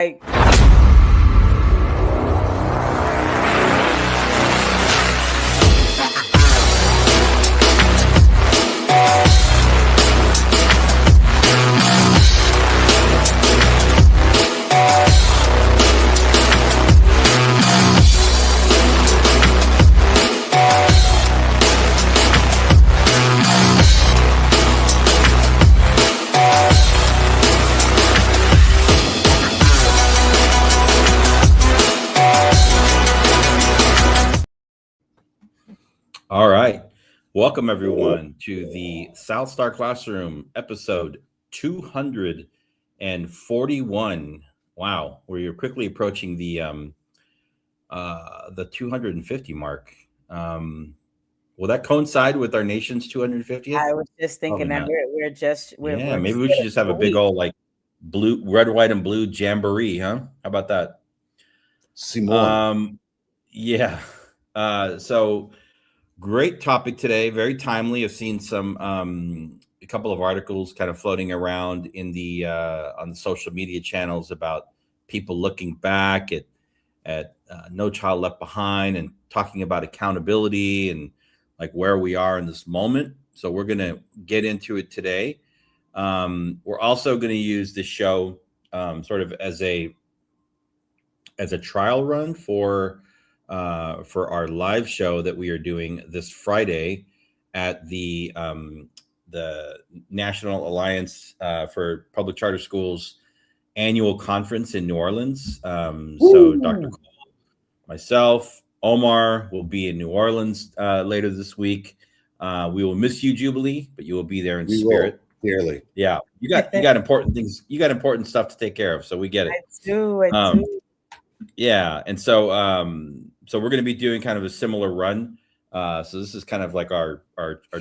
Like, All right. Welcome, everyone, to the South Star Classroom, episode 241. Wow, we're quickly approaching the 250 mark. Will that coincide with our nation's 250th? I was just thinking Probably that not. we're Yeah, maybe just we should just have a a big week. old like blue, red, white, and blue jamboree, huh? How about that? Simone. Yeah. So great topic today, very timely. I've seen some a couple of articles kind of floating around in the on the social media channels about people looking back at No Child Left Behind and talking about accountability and like where we are in this moment. So we're gonna get into it today. We're also going to use this show sort of as a trial run for our live show that we are doing this Friday at the National Alliance for Public Charter Schools annual conference in New Orleans. So Dr. Cole, myself, Omar will be in New Orleans later this week. We will miss you, Jubilee, but you will be there in spirit. Clearly. Yeah, you got important things. You got important stuff to take care of, so we get it. I do. Yeah, and so we're going to be doing kind of a similar run. So this is kind of like our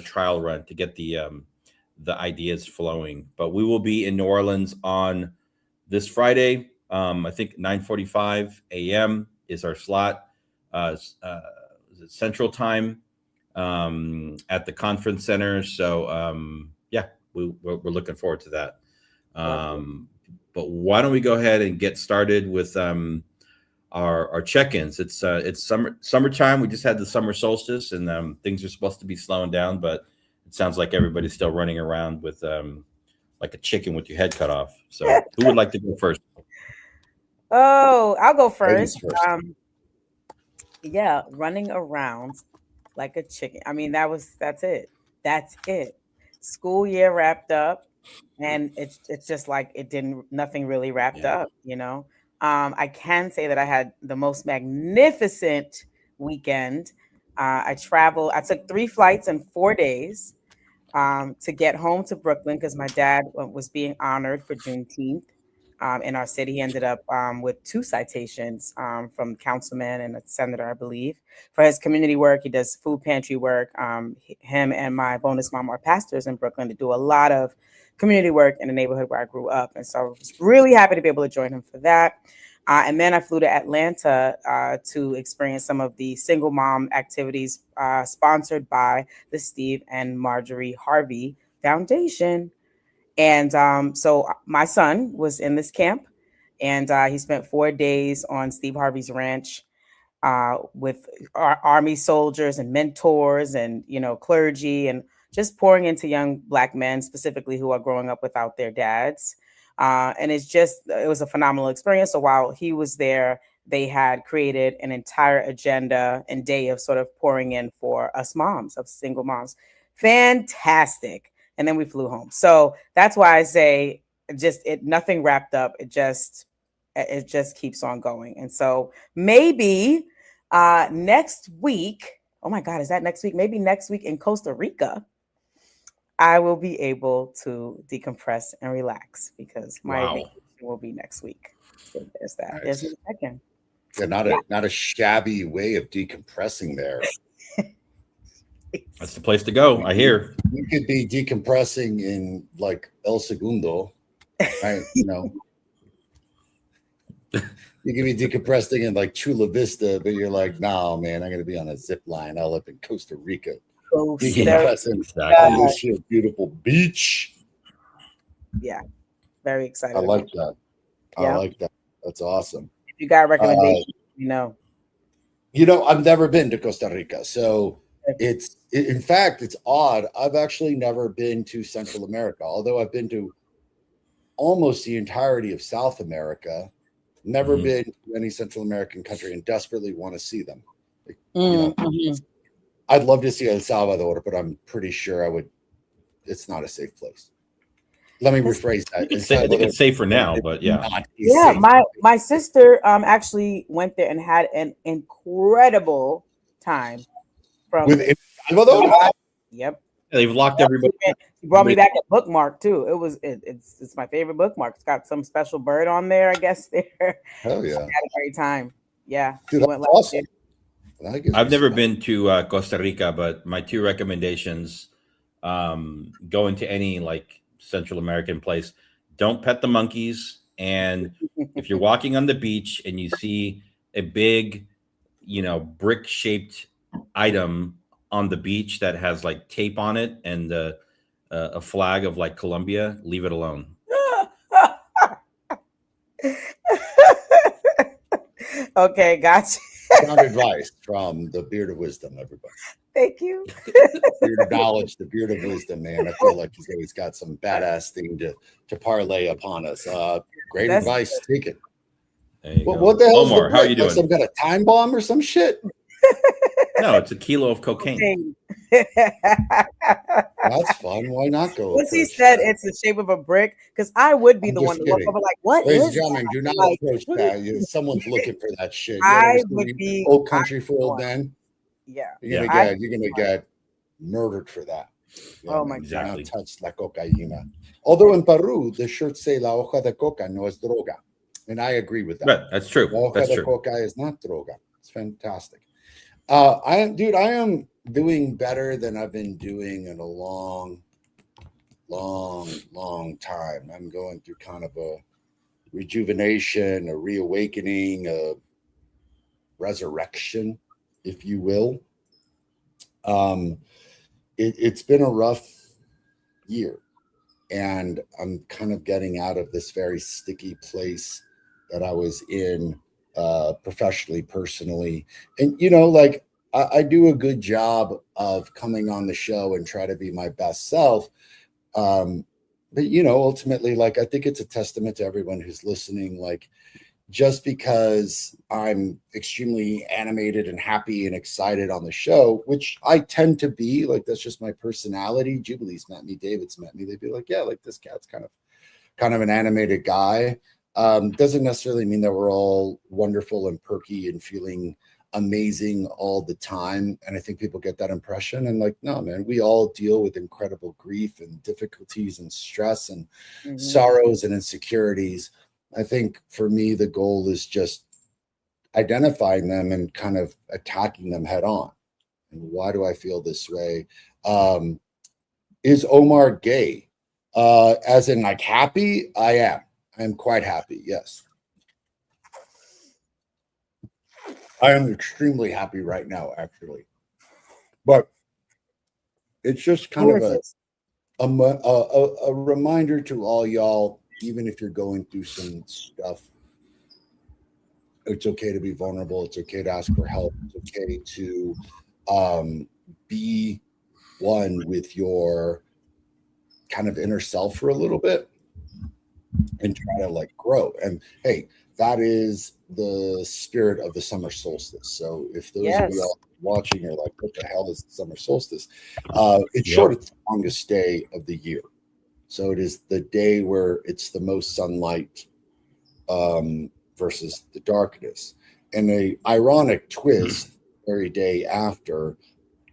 trial run to get the ideas flowing. But we will be in New Orleans on this Friday. I think 9:45 a.m. is our slot. Is it Central Time at the conference center? So yeah, we're looking forward to that. But why don't we go ahead and get started with our check-ins? It's summertime. We just had the summer solstice, and things are supposed to be slowing down, but it sounds like everybody's still running around with like a chicken with your head cut off. So who would like to go first? Oh, I'll go Ladies first. first. Yeah, running around like a chicken. I mean, that's it. That's it. School year wrapped up, and it's just like nothing really wrapped Yeah. up, you know. I can say that I had the most magnificent weekend. I took 3 flights in 4 days to get home to Brooklyn because my dad was being honored for Juneteenth in our city. He ended up with 2 citations from councilman and a senator, I believe, for his community work. He does food pantry work. Him and my bonus mom are pastors in Brooklyn to do a lot of community work in the neighborhood where I grew up. And so I was really happy to be able to join him for that. And then I flew to Atlanta to experience some of the single mom activities sponsored by the Steve and Marjorie Harvey Foundation. And so my son was in this camp, and he spent 4 days on Steve Harvey's ranch with our Army soldiers and mentors and, you know, clergy, and just pouring into young Black men specifically who are growing up without their dads. And it was a phenomenal experience. So while he was there, they had created an entire agenda and day of sort of pouring in for us moms, of single moms. Fantastic. And then we flew home. So that's why I say nothing wrapped up. It just keeps on going. And so maybe next week, oh my God, is that next week? Maybe next week in Costa Rica, I will be able to decompress and relax because my vacation will be next week. So there's that. Nice. There's my second. Yeah, not a shabby way of decompressing there. That's the place to go, I hear. You could be decompressing in like El Segundo, right? You know, you could be decompressing in like Chula Vista, but you're like, nah, man, I'm gonna be on a zip line all up in Costa Rica. Decompressing on this here beautiful beach. Yeah, very excited. I like that. Yeah. I like that. That's awesome. If you got a recommendation, I've never been to Costa Rica, so in fact, it's odd. I've actually never been to Central America, although I've been to almost the entirety of South America. Never been to any Central American country and desperately want to see them. I'd love to see El Salvador, but I'm pretty sure I would. It's not a safe place. Let me rephrase that. I think it's safer now, but yeah. Yeah, my sister actually went there and had an incredible time. With El Salvador? Yep. They've locked everybody. She brought me back a bookmark too. It's my favorite bookmark. It's got some special bird on there, I guess. There. Hell yeah! I had a great time. Yeah, dude, that's awesome. I've never been to Costa Rica, but my two recommendations: go into any like Central American place. Don't pet the monkeys, and if you're walking on the beach and you see a big, brick-shaped item on the beach that has like tape on it and a flag of like Colombia, leave it alone. Okay, gotcha. Sound advice from the Beard of Wisdom, everybody. Thank you. Beard of knowledge, the Beard of Wisdom, man. I feel like he's always got some badass thing to parlay upon us. Great advice. Take it. What the hell? Omar, how are you doing? Some kind of time bomb or some shit? No, it's a kilo of cocaine. That's fun. Why not go? Once he said it's the shape of a brick, because I would be the one to look over like, what Ladies is and gentlemen, do not approach that. Someone's looking for that shit. I would be Old Country for Old Men. Yeah. You're gonna get murdered for that. Oh my exactly. God. Touch la cocaína. Although in Peru, the shirts say la hoja de coca no es droga. And I agree with that. Right, that's true. La hoja de coca is not droga. It's fantastic. I am doing better than I've been doing in a long time. I'm going through kind of a rejuvenation, a reawakening, a resurrection, if you will. It's been a rough year, and I'm kind of getting out of this very sticky place that I was in professionally, personally. And I do a good job of coming on the show and try to be my best self. But ultimately, I think it's a testament to everyone who's listening. Just because I'm extremely animated and happy and excited on the show, which I tend to be, that's just my personality. Jubilee's met me, David's met me. They'd be like, yeah, this cat's kind of an animated guy. Doesn't necessarily mean that we're all wonderful and perky and feeling amazing all the time. And I think people get that impression. And no, man, we all deal with incredible grief and difficulties and stress and sorrows and insecurities. I think for me, the goal is just identifying them and kind of attacking them head on. And why do I feel this way? Is Omar gay? As in happy? I am. I'm quite happy. Yes. I am extremely happy right now, actually. But it's just kind of a reminder to all y'all, even if you're going through some stuff, it's okay to be vulnerable. It's okay to ask for help. It's okay to be one with your kind of inner self for a little bit and try to grow. And hey, that is the spirit of the summer solstice. So if those of you all watching are like, what the hell is the summer solstice? It's short, it's the longest day of the year. So it is the day where it's the most sunlight versus the darkness. And a ironic twist, every day after,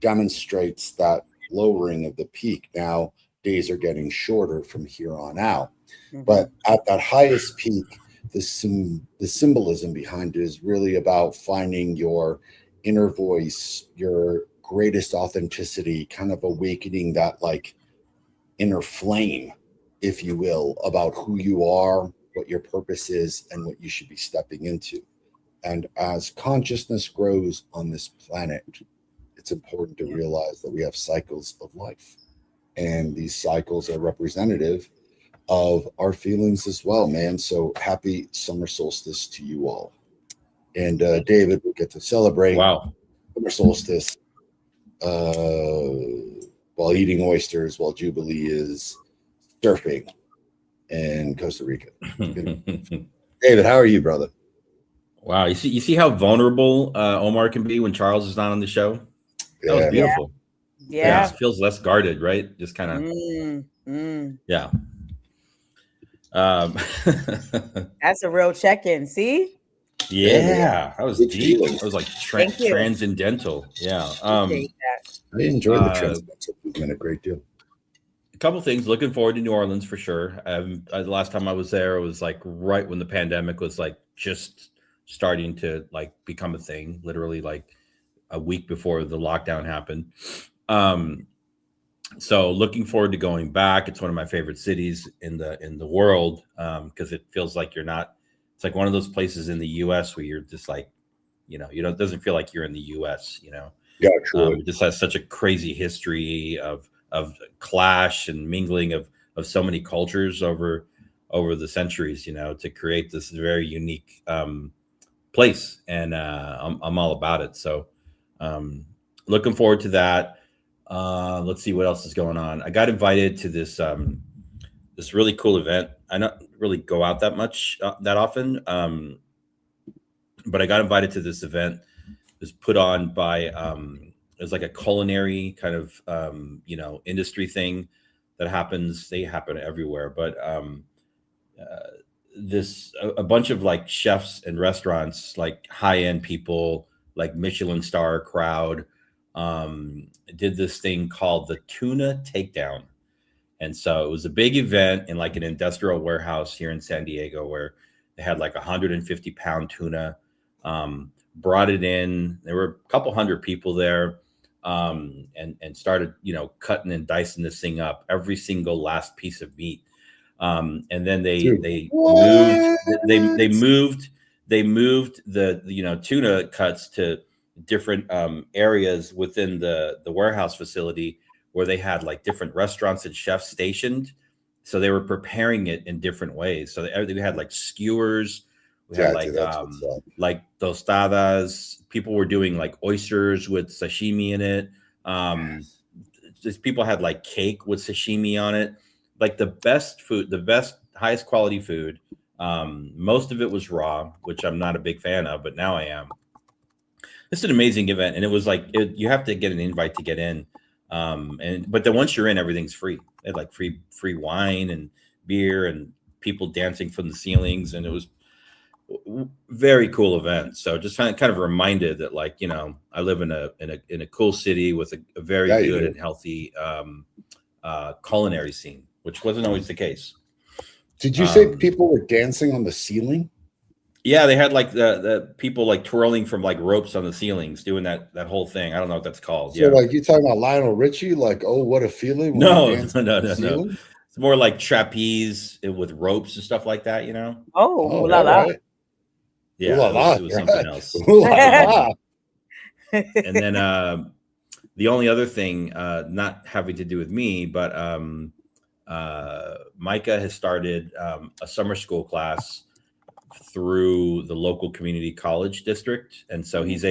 demonstrates that lowering of the peak. Now days are getting shorter from here on out. But at that highest peak, the symbolism behind it is really about finding your inner voice, your greatest authenticity, kind of awakening that inner flame, if you will, about who you are, what your purpose is, and what you should be stepping into. And as consciousness grows on this planet, it's important to realize that we have cycles of life. And these cycles are representative of our feelings as well, man. So happy summer solstice to you all. And David, we get to celebrate Wow. summer solstice while eating oysters while Jubilee is surfing in Costa Rica. David, how are you, brother? Wow, you see how vulnerable Omar can be when Charles is not on the show? That was beautiful. Yeah. It feels less guarded, right? Just kind of yeah. That's a real check-in. See? Yeah, that was Good deep. feeling. It was like Thank you. transcendental. Yeah. Appreciate that. I enjoyed the transcendental movement a great deal. A couple things. Looking forward to New Orleans for sure. The last time I was there, it was like right when the pandemic was like just starting to like become a thing. Literally like a week before the lockdown happened. So looking forward to going back. It's one of my favorite cities in the world because it feels like you're not. It's like one of those places in the U.S. where you're just like, it doesn't feel like you're in the U.S. Yeah, true. It just has such a crazy history of clash and mingling of so many cultures over the centuries, to create this very unique place. And I'm all about it. So looking forward to that. Let's see what else is going on. I got invited to this this really cool event. I don't really go out that much that often, but I got invited to this event. It was put on by it was like a culinary kind of industry thing that happens. They happen everywhere, but a bunch of like chefs and restaurants, like high end people, like Michelin star crowd, did this thing called the Tuna Takedown. And so it was a big event in like an industrial warehouse here in San Diego where they had like 150-pound tuna, brought it in. There were a couple hundred people there, and started, cutting and dicing this thing up, every single last piece of meat. And then they moved the tuna cuts to different areas within the warehouse facility where they had like different restaurants and chefs stationed. So they were preparing it in different ways. So they had like skewers, we had like tostadas. People were doing like oysters with sashimi in it. Just people had like cake with sashimi on it. Like the best food, the best, highest quality food. Most of it was raw, which I'm not a big fan of, but now I am. It's an amazing event, and it was like you have to get an invite to get in. But then once you're in, everything's free. They had like free wine and beer and people dancing from the ceilings, and it was very cool event. So just kind of reminded that, like, I live in a cool city with a very good and healthy culinary scene, which wasn't always the case. Did you say people were dancing on the ceiling? Yeah, they had like the people like twirling from like ropes on the ceilings, doing that whole thing. I don't know what that's called. So like you talking about Lionel Richie, like, oh, what a feeling. No. It's more like trapeze with ropes and stuff like that, Oh, la la. Yeah, it was something else. And then the only other thing, not having to do with me, but Micah has started a summer school class through the local community college district, and so he's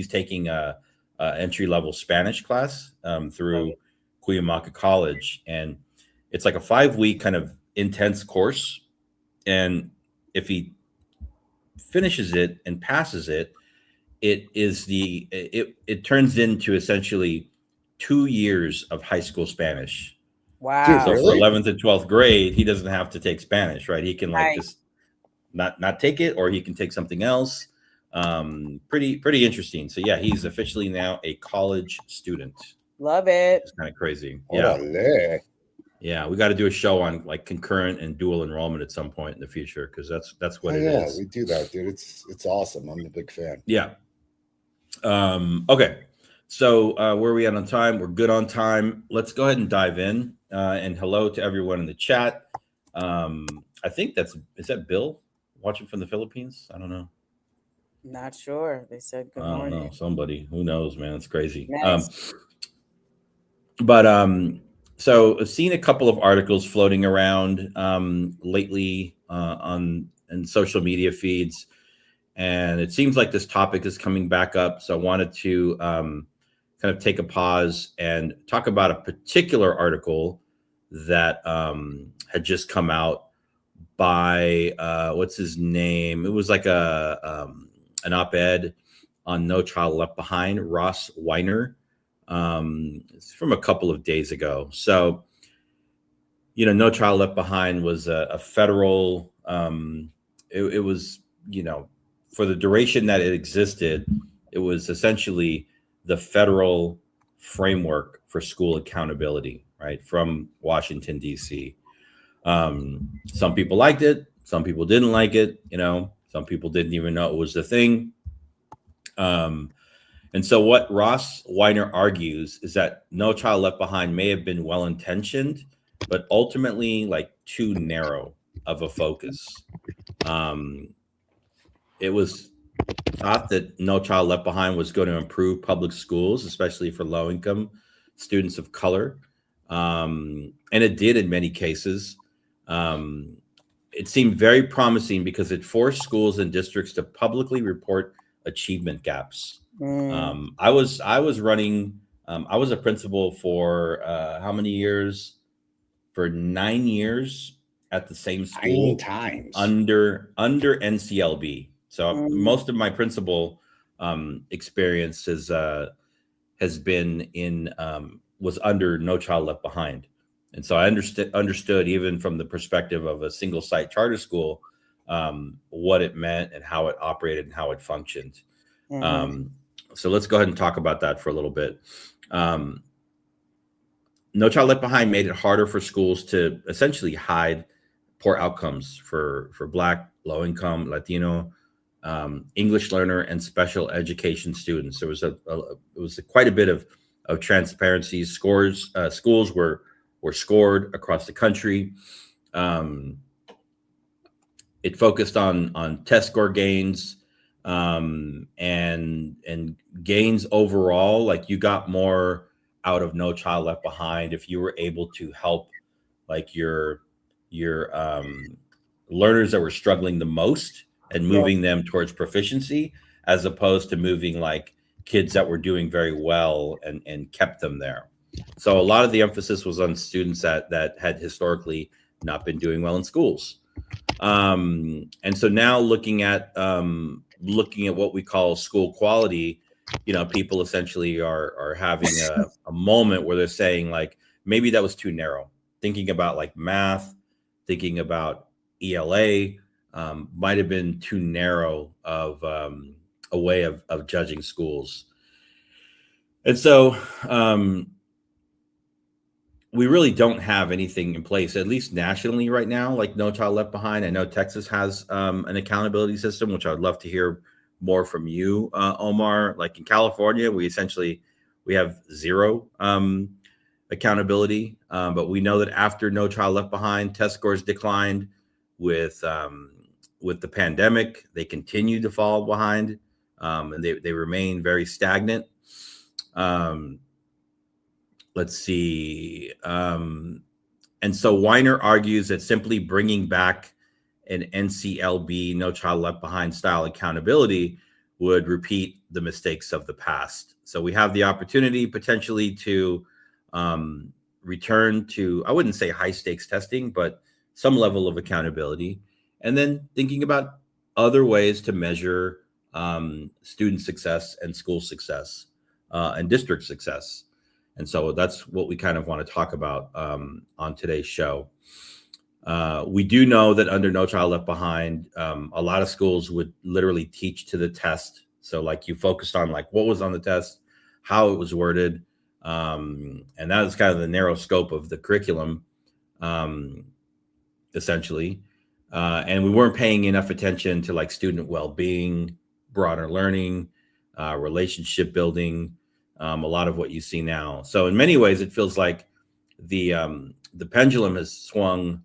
taking a entry-level Spanish class through Cuyamaca College, and it's like a 5-week kind of intense course. And if he finishes it and passes it, it turns into essentially 2 years of high school Spanish. Wow! So for 11th and 12th grade, he doesn't have to take Spanish, right? He can just not take it, or he can take something else. Pretty interesting. So yeah, he's officially now a college student. Love it. It's kind of crazy. Yeah, we got to do a show on like concurrent and dual enrollment at some point in the future, because that's what it is. Yeah, we do that, dude. It's awesome. I'm a big fan. Yeah. Okay. So where are we at on time? We're good on time. Let's go ahead and dive in. And hello to everyone in the chat. I think is that Bill watching from the Philippines? I don't know. Not sure. They said good morning. I don't know. Somebody, who knows, man. It's crazy. Nice. So I've seen a couple of articles floating around lately on in social media feeds, and it seems like this topic is coming back up. So I wanted to kind of take a pause and talk about a particular article that had just come out by what's his name? It was like an op-ed on No Child Left Behind, Ross Weiner. It's from a couple of days ago. So, No Child Left Behind was a federal. It was, for the duration that it existed, it was essentially the federal framework for school accountability, right, from Washington, D.C. Some people liked it. Some people didn't like it. Some people didn't even know it was the thing. And so what Ross Weiner argues is that No Child Left Behind may have been well-intentioned, but ultimately like too narrow of a focus. It was thought that No Child Left Behind was going to improve public schools, especially for low-income students of color. And it did in many cases. It seemed very promising because it forced schools and districts to publicly report achievement gaps. I was running. I was a principal for how many years? For 9 years at the same school. 9 times under NCLB. So most of my principal experience has been in was under No Child Left Behind, and so I understood even from the perspective of a single site charter school what it meant and how it operated and how it functioned. So let's go ahead and talk about that for a little bit. No Child Left Behind made it harder for schools to essentially hide poor outcomes for Black, low-income, Latino, English learner, and special education students. There was quite a bit of transparency. Schools were scored across the country. It focused on test score gains and gains overall. Like, you got more out of No Child Left Behind if you were able to help like your learners that were struggling the most and moving them towards proficiency, as opposed to moving like kids that were doing very well and kept them there. So a lot of the emphasis was on students that had historically not been doing well in schools. And so now looking at what we call school quality, people essentially are having a moment where they're saying like, maybe that was too narrow. Thinking about like math, thinking about ELA, might have been too narrow of a way of judging schools. And so we really don't have anything in place, at least nationally right now, like No Child Left Behind. I know Texas has an accountability system, which I would love to hear more from you, Omar. Like in California, we have zero accountability, but we know that after No Child Left Behind, test scores declined. With the pandemic, they continue to fall behind, and they remain very stagnant. Let's see. And so Weiner argues that simply bringing back an NCLB, No Child Left Behind style accountability would repeat the mistakes of the past. So we have the opportunity potentially to return to, I wouldn't say high stakes testing, but some level of accountability, and then thinking about other ways to measure student success and school success and district success. And so that's what we kind of want to talk about on today's show. We do know that under No Child Left Behind, a lot of schools would literally teach to the test. So like you focused on like what was on the test, how it was worded. And that is kind of the narrow scope of the curriculum, essentially. And we weren't paying enough attention to like student well-being, broader learning, relationship building, a lot of what you see now. So in many ways, it feels like the pendulum has swung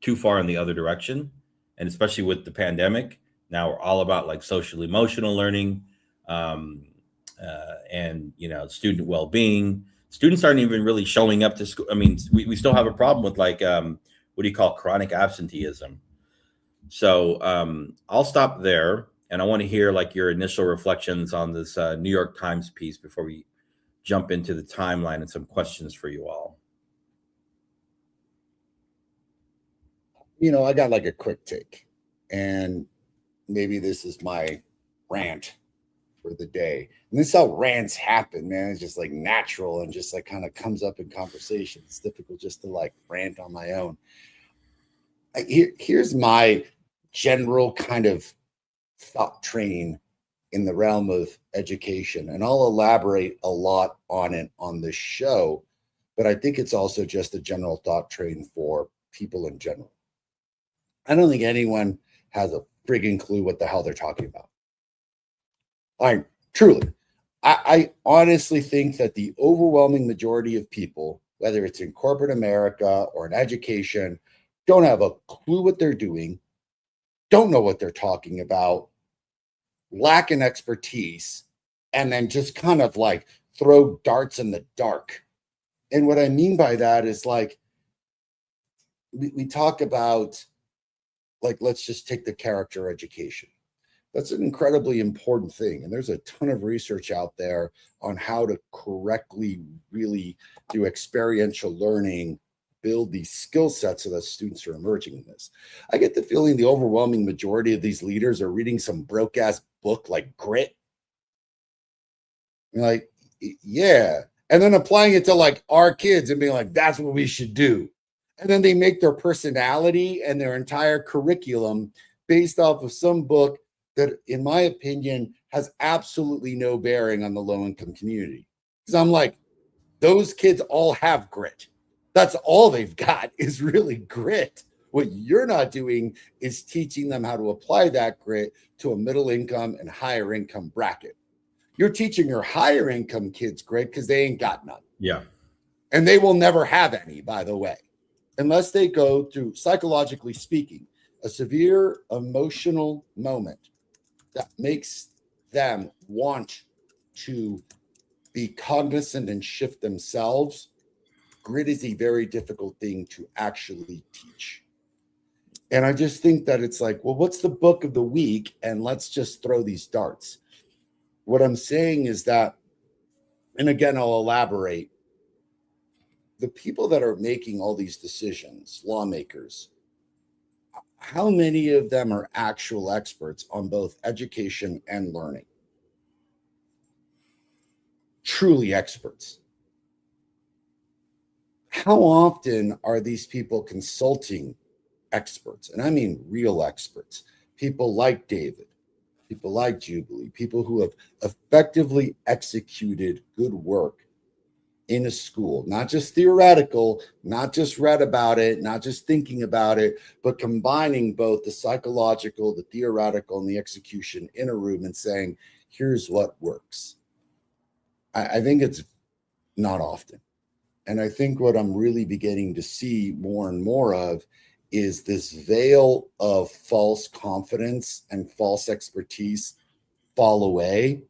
too far in the other direction. And especially with the pandemic, now we're all about like social emotional learning and, student well-being, students aren't even really showing up to school. I mean, we still have a problem with like what do you call chronic absenteeism. So I'll stop there, and I want to hear like your initial reflections on this New York Times piece before we jump into the timeline and some questions for you all. You know, I got like a quick take, and maybe this is my rant for the day. And this is how rants happen, man. It's just like natural and just like kind of comes up in conversation. It's difficult just to like rant on my own. Here's my general kind of thought train in the realm of education, and I'll elaborate a lot on it on this show, but I think it's also just a general thought train for people in general. I don't think anyone has a friggin' clue what the hell they're talking about. I honestly think that the overwhelming majority of people, whether it's in corporate America or in education, don't have a clue what they're doing, don't know what they're talking about, lack an expertise, and then just kind of like throw darts in the dark. And what I mean by that is like, we talk about, like, let's just take the character education. That's an incredibly important thing. And there's a ton of research out there on how to correctly really do experiential learning, build these skill sets so that students are emerging in this. I get the feeling the overwhelming majority of these leaders are reading some broke ass book like Grit. You're like, yeah. And then applying it to like our kids and being like, that's what we should do. And then they make their personality and their entire curriculum based off of some book that, in my opinion, has absolutely no bearing on the low-income community. Because I'm like, those kids all have grit. That's all they've got is really grit. What you're not doing is teaching them how to apply that grit to a middle income and higher income bracket. You're teaching your higher income kids grit because they ain't got none. Yeah. And they will never have any, by the way, unless they go through, psychologically speaking, a severe emotional moment that makes them want to be cognizant and shift themselves. Grit is a very difficult thing to actually teach. And I just think that it's like, well, what's the book of the week? And let's just throw these darts. What I'm saying is that, and again, I'll elaborate, the people that are making all these decisions, lawmakers, how many of them are actual experts on both education and learning? Truly experts. How often are these people consulting experts? And I mean real experts. People like David, people like Jubilee, people who have effectively executed good work in a school, not just theoretical, not just read about it, not just thinking about it, but combining both the psychological, the theoretical, and the execution in a room and saying, here's what works. I think it's not often. And I think what I'm really beginning to see more and more of is this veil of false confidence and false expertise fall away.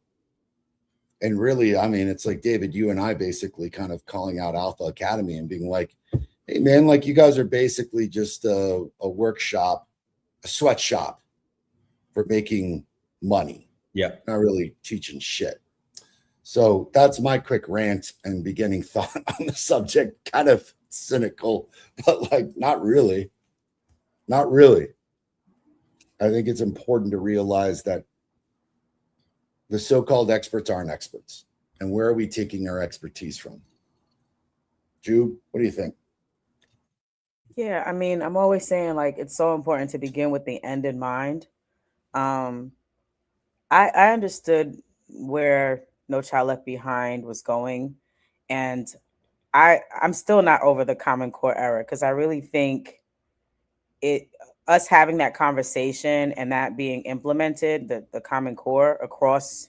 And really, I mean, it's like, David, you and I basically kind of calling out Alpha Academy and being like, hey, man, like you guys are basically just a workshop, a sweatshop for making money. Yeah. Not really teaching shit. So that's my quick rant and beginning thought on the subject. Kind of cynical, but like, not really. Not really. I think it's important to realize that the so-called experts aren't experts. And where are we taking our expertise from? Jude, what do you think? Yeah, I mean, I'm always saying like it's so important to begin with the end in mind. I understood where No Child Left Behind was going, and I'm still not over the Common Core era because I really think us having that conversation and that being implemented, the Common Core across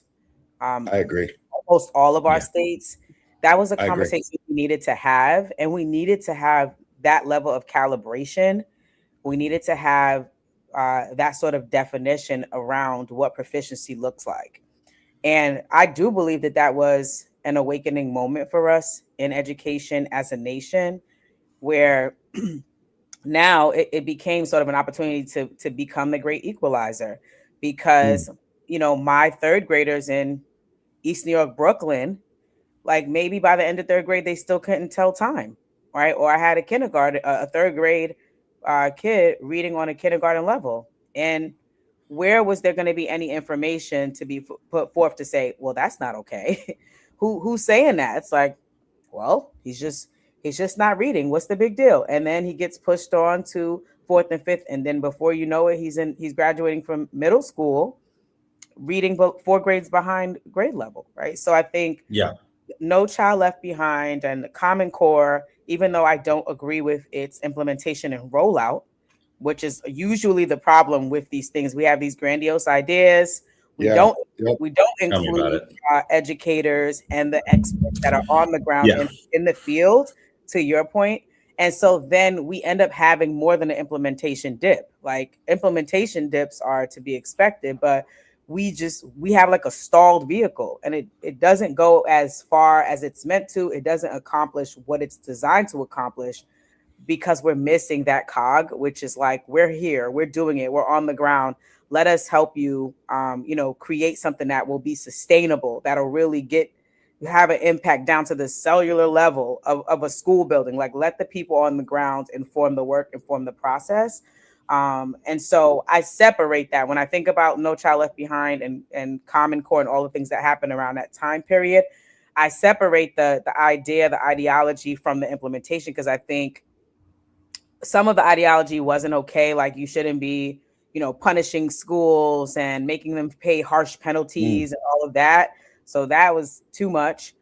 I agree. almost all of our states, that was a I agree. conversation we needed to have, and we needed to have that level of calibration. We needed to have that sort of definition around what proficiency looks like. And I do believe that that was an awakening moment for us in education as a nation, where now it became sort of an opportunity to become the great equalizer, because my third graders in East New York, Brooklyn, like maybe by the end of third grade they still couldn't tell time, right? Or I had a third grade kid reading on a kindergarten level, and where was there going to be any information to be put forth to say, well, that's not okay? Who's saying that? It's like, well, he's just not reading. What's the big deal? And then he gets pushed on to fourth and fifth, and then before you know it, he's graduating from middle school, reading 4 grades behind grade level, right? So I think No Child Left Behind and the Common Core, even though I don't agree with its implementation and rollout, which is usually the problem with these things. We have these grandiose ideas. We don't include educators and the experts that are on the ground in the field, to your point. And so then we end up having more than an implementation dip. Like, implementation dips are to be expected, but we have like a stalled vehicle, and it doesn't go as far as it's meant to. It doesn't accomplish what it's designed to accomplish, because we're missing that cog, which is like, we're here, we're doing it, we're on the ground. Let us help you, create something that will be sustainable, that'll really have an impact down to the cellular level of a school building. Like, let the people on the ground inform the work, inform the process. And so I separate that when I think about No Child Left Behind and Common Core and all the things that happened around that time period. I separate the idea, the ideology from the implementation, because I think some of the ideology wasn't okay. Like, you shouldn't be, punishing schools and making them pay harsh penalties and all of that. So that was too much.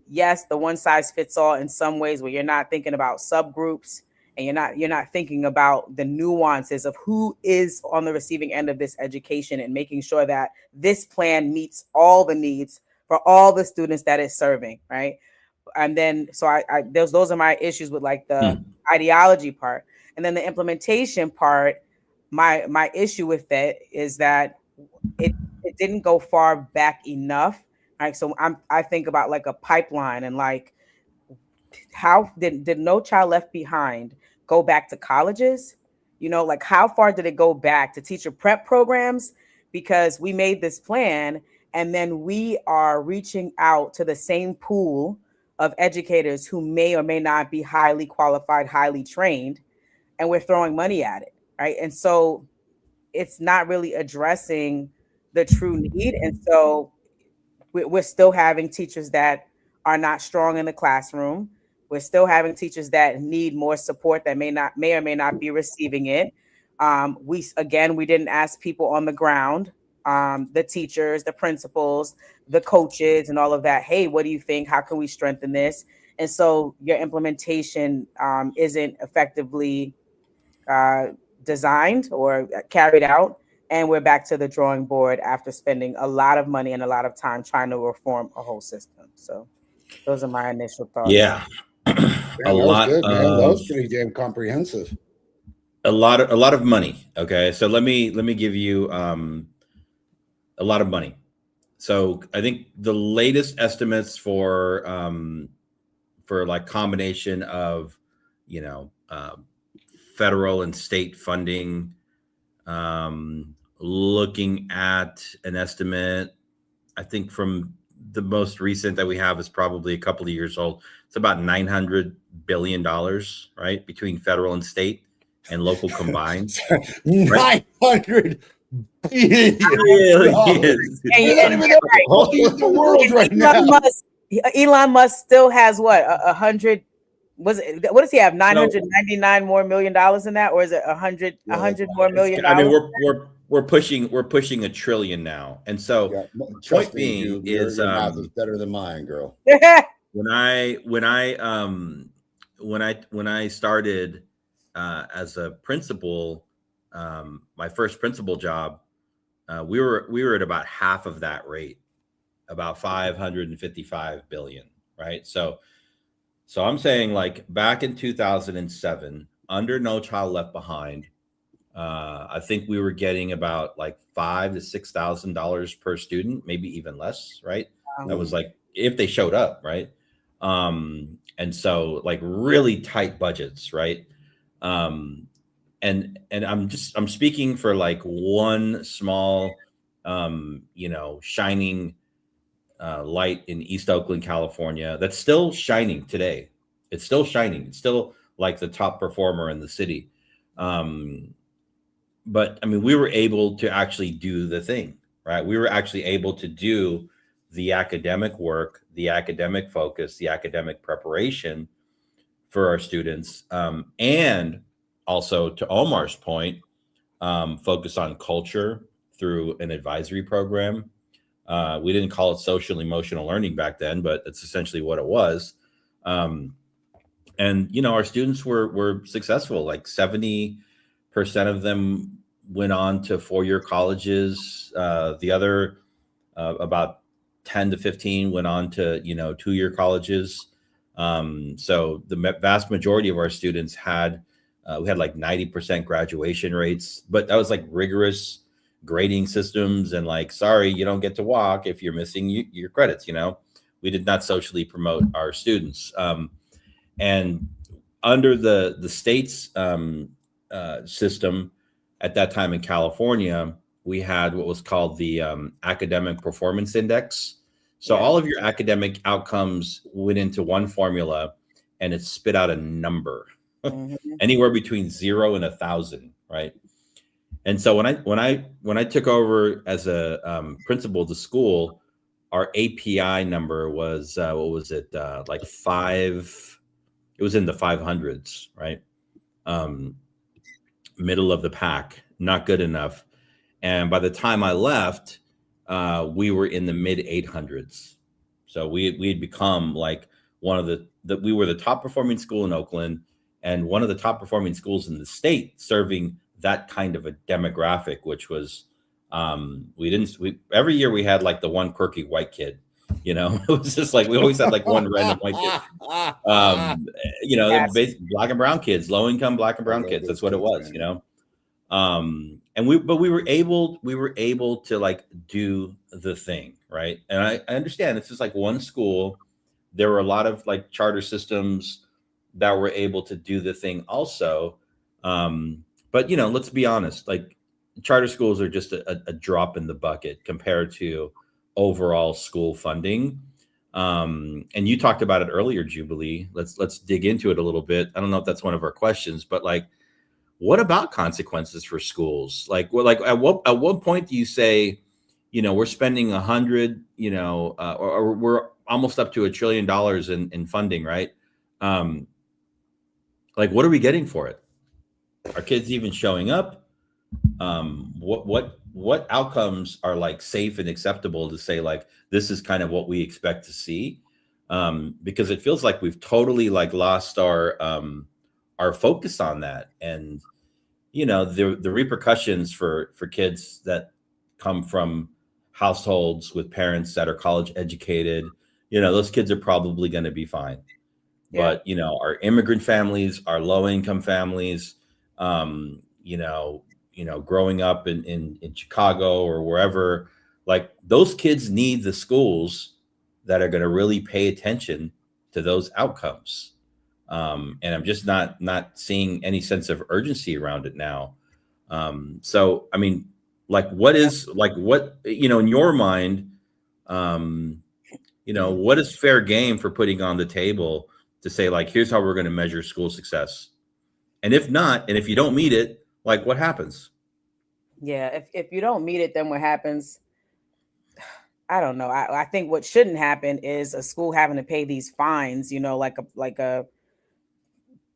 Yes, the one size fits all in some ways, where you're not thinking about subgroups, and you're not thinking about the nuances of who is on the receiving end of this education, and making sure that this plan meets all the needs for all the students that it's serving, right? And then, so those are my issues with like the ideology part. And then the implementation part, my issue with that is that it didn't go far back enough. Right. So I think about like a pipeline, and like, how did No Child Left Behind go back to colleges? Like, how far did it go back to teacher prep programs? Because we made this plan, and then we are reaching out to the same pool of educators who may or may not be highly qualified, highly trained, and we're throwing money at it, right? And so it's not really addressing the true need. And so we're still having teachers that are not strong in the classroom. We're still having teachers that need more support, that may or may not be receiving it. We didn't ask people on the ground, the teachers, the principals, the coaches, and all of that. Hey, what do you think? How can we strengthen this? And so your implementation isn't effectively designed or carried out. And we're back to the drawing board after spending a lot of money and a lot of time trying to reform a whole system. So those are my initial thoughts. Yeah. That was pretty damn comprehensive. A lot of money. Okay. So let me give you a lot of money. So I think the latest estimates for like combination of, federal and state funding, looking at an estimate, I think from the most recent that we have is probably a couple of years old. It's about $900 billion, right? Between federal and state and local combined. $900 billion. The world right now. Elon Musk still has what, 100? What does he have? 999 more million dollars in that, or is it 100 more million? I mean, we're pushing $1 trillion now, and so point being is your math is better than mine, girl. When I started as a principal, my first principal job, we were at about half of that rate, about 555 billion, right? So I'm saying, like, back in 2007, under No Child Left Behind, I think we were getting about like $5,000 to $6,000 per student, maybe even less, right? That was like if they showed up, right? And so like really tight budgets, right? Um, and I'm speaking for like one small, shining light in East Oakland, California. That's still shining today. It's still shining. It's still like the top performer in the city. Um, but I mean, we were able to actually do the thing, right? We were actually able to do the academic work, the academic focus, the academic preparation for our students, and also to Omar's point, focus on culture through an advisory program. We didn't call it social emotional learning back then, but it's essentially what it was. Um, and our students were successful. Like 70% of them went on to 4-year colleges. The other about 10 to 15 went on to 2-year colleges. So the vast majority of our students had we had like 90% graduation rates, but that was like rigorous grading systems and like, sorry, you don't get to walk if you're missing your credits. We did not socially promote our students. And under the state's system at that time in California, we had what was called the Academic Performance Index. So Yeah. all of your academic outcomes went into one formula, and it spit out a number, Mhm. anywhere between 0 and 1,000, right? And so when I took over as a principal of the school, our API number was what was it, like 5? It was in the 500s, right? Um, Middle of the pack, not good enough. And by the time I left, we were in the mid 800s. So we had become like one of we were the top performing school in Oakland and one of the top performing schools in the state, serving that kind of a demographic, which was we every year we had like the one quirky white kid. It was just like we always had like one random white kid. Yes. Basically black and brown kids, low income black and I brown love kids. those That's what it kids, was. man. And we were able to like do the thing, right? And I understand this is like one school. There were a lot of like charter systems that were able to do the thing also. But let's be honest, like charter schools are just a drop in the bucket compared to overall school funding. And you talked about it earlier, Jubilee. Let's dig into it a little bit. I don't know if that's one of our questions, but like, what about consequences for schools? Like, at what point do you say, we're spending 100, or we're almost up to $1 trillion in funding, right? Um, like, what are we getting for it? Are kids even showing up? What outcomes are like safe and acceptable to say like this is kind of what we expect to see? Because it feels like we've totally like lost our focus on that, and the repercussions for kids that come from households with parents that are college educated, those kids are probably going to be fine. Yeah. But our immigrant families, our low income families, um, you know, growing up in Chicago or wherever, like those kids need the schools that are going to really pay attention to those outcomes. And I'm just not seeing any sense of urgency around it now. So I mean, like, what in your mind, um, what is fair game for putting on the table to say like, here's how we're going to measure school success, and if not, and if you don't meet it, like, what happens? Yeah. If you don't meet it, then what happens? I don't know. I think what shouldn't happen is a school having to pay these fines, like a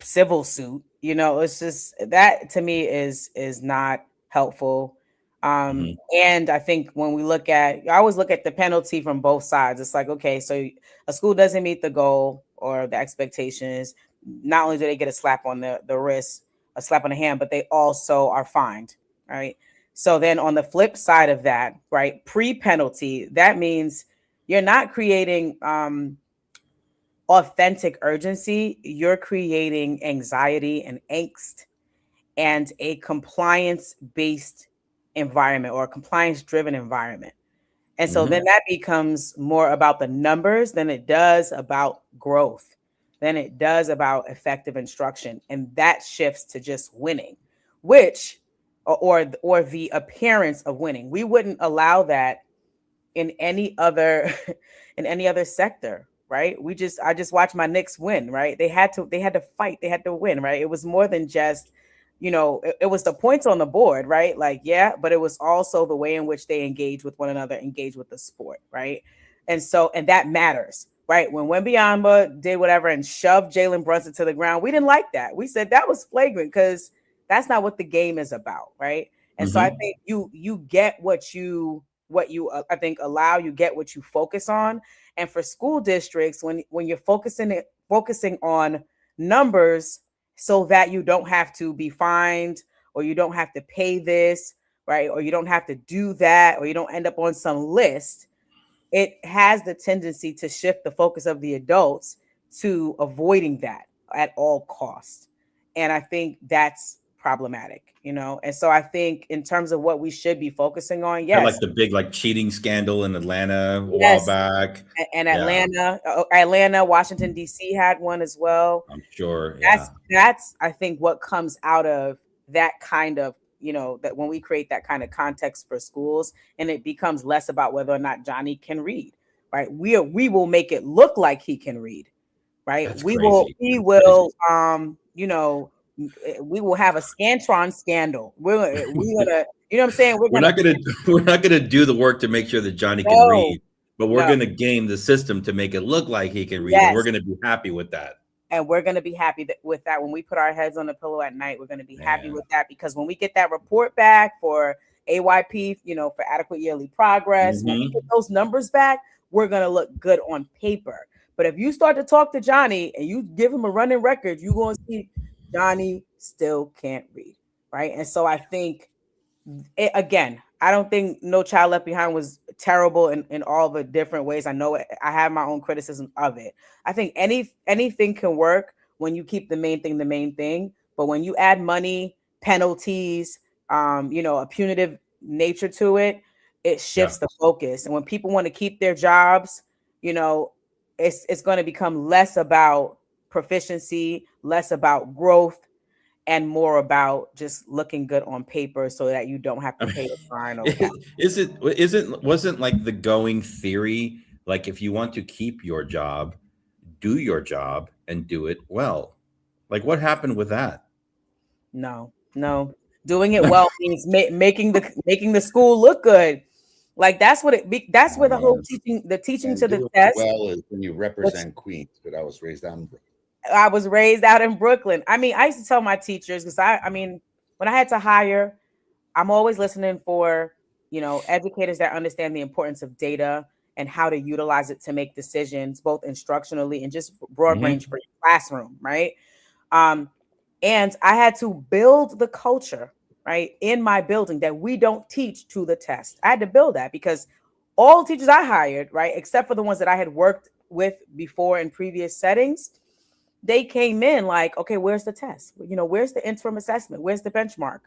civil suit. It's just that to me is not helpful. Hmm. And I think when I always look at the penalty from both sides. It's like, okay, so a school doesn't meet the goal or the expectations. Not only do they get a slap on the wrist, a slap on the hand, but they also are fined, right? So then on the flip side of that, right, pre-penalty, that means you're not creating authentic urgency, you're creating anxiety and angst and a compliance based environment or a compliance driven environment. And so then that becomes more about the numbers than it does about growth, than it does about effective instruction. And that shifts to just winning, which or the appearance of winning. We wouldn't allow that in any other in any other sector, right? I just watched my Knicks win, right? They had to fight, they had to win, right? It was more than just, it was the points on the board, right? Like, yeah, but it was also the way in which they engage with one another, engage with the sport, right? And that matters, right? When Wembanyama did whatever and shoved Jalen Brunson to the ground, we didn't like that. We said that was flagrant because that's not what the game is about, right? And so I think you get what you I think you get what you focus on. And for school districts, when you're focusing on numbers so that you don't have to be fined, or you don't have to pay this, right? Or you don't have to do that, or you don't end up on some list, it has the tendency to shift the focus of the adults to avoiding that at all costs. And I think that's problematic, And so I think in terms of what we should be focusing on, Had yes. like the big cheating scandal in Atlanta a Yes. while back. And Atlanta, Washington, D.C. had one as well. I'm sure. Yeah. That's I think what comes out of that kind of, that when we create that kind of context for schools, and it becomes less about whether or not Johnny can read, right? We will make it look like he can read, right? That's we crazy. will we will have a Scantron scandal. We're gonna, what I'm saying? We're not gonna do the work to make sure that Johnny can read, but we're gonna game the system to make it look like he can read. Yes. And we're gonna be happy with that. And we're gonna be happy with that when we put our heads on the pillow at night. We're gonna be happy with that, because when we get that report back for AYP, for adequate yearly progress, when we get those numbers back, we're gonna look good on paper. But if you start to talk to Johnny and you give him a running record, you're gonna see Johnny still can't read, right? And so I think, again, I don't think No Child Left Behind was terrible in all the different ways. I know I have my own criticism of it. I think anything can work when you keep the main thing. But when you add money, penalties, a punitive nature to it, it shifts the focus. And when people want to keep their jobs, it's going to become less about proficiency, less about growth, and more about just looking good on paper so that you don't have to pay the fine. Wasn't like the going theory, like if you want to keep your job, do your job and do it well? Like what happened with that? No. Doing it well means making the school look good. Like that's where the whole teaching to the test. Well, is when you represent Queens, but I was raised out in Brooklyn. I was raised out in Brooklyn. I mean, I used to tell my teachers, because I mean, when I had to hire, I'm always listening for, educators that understand the importance of data and how to utilize it to make decisions, both instructionally and just broad range for your classroom, right? And I had to build the culture, right, in my building that we don't teach to the test. I had to build that because all teachers I hired, right, except for the ones that I had worked with before in previous settings, they came in like, okay, where's the test? Where's the interim assessment? Where's the benchmark?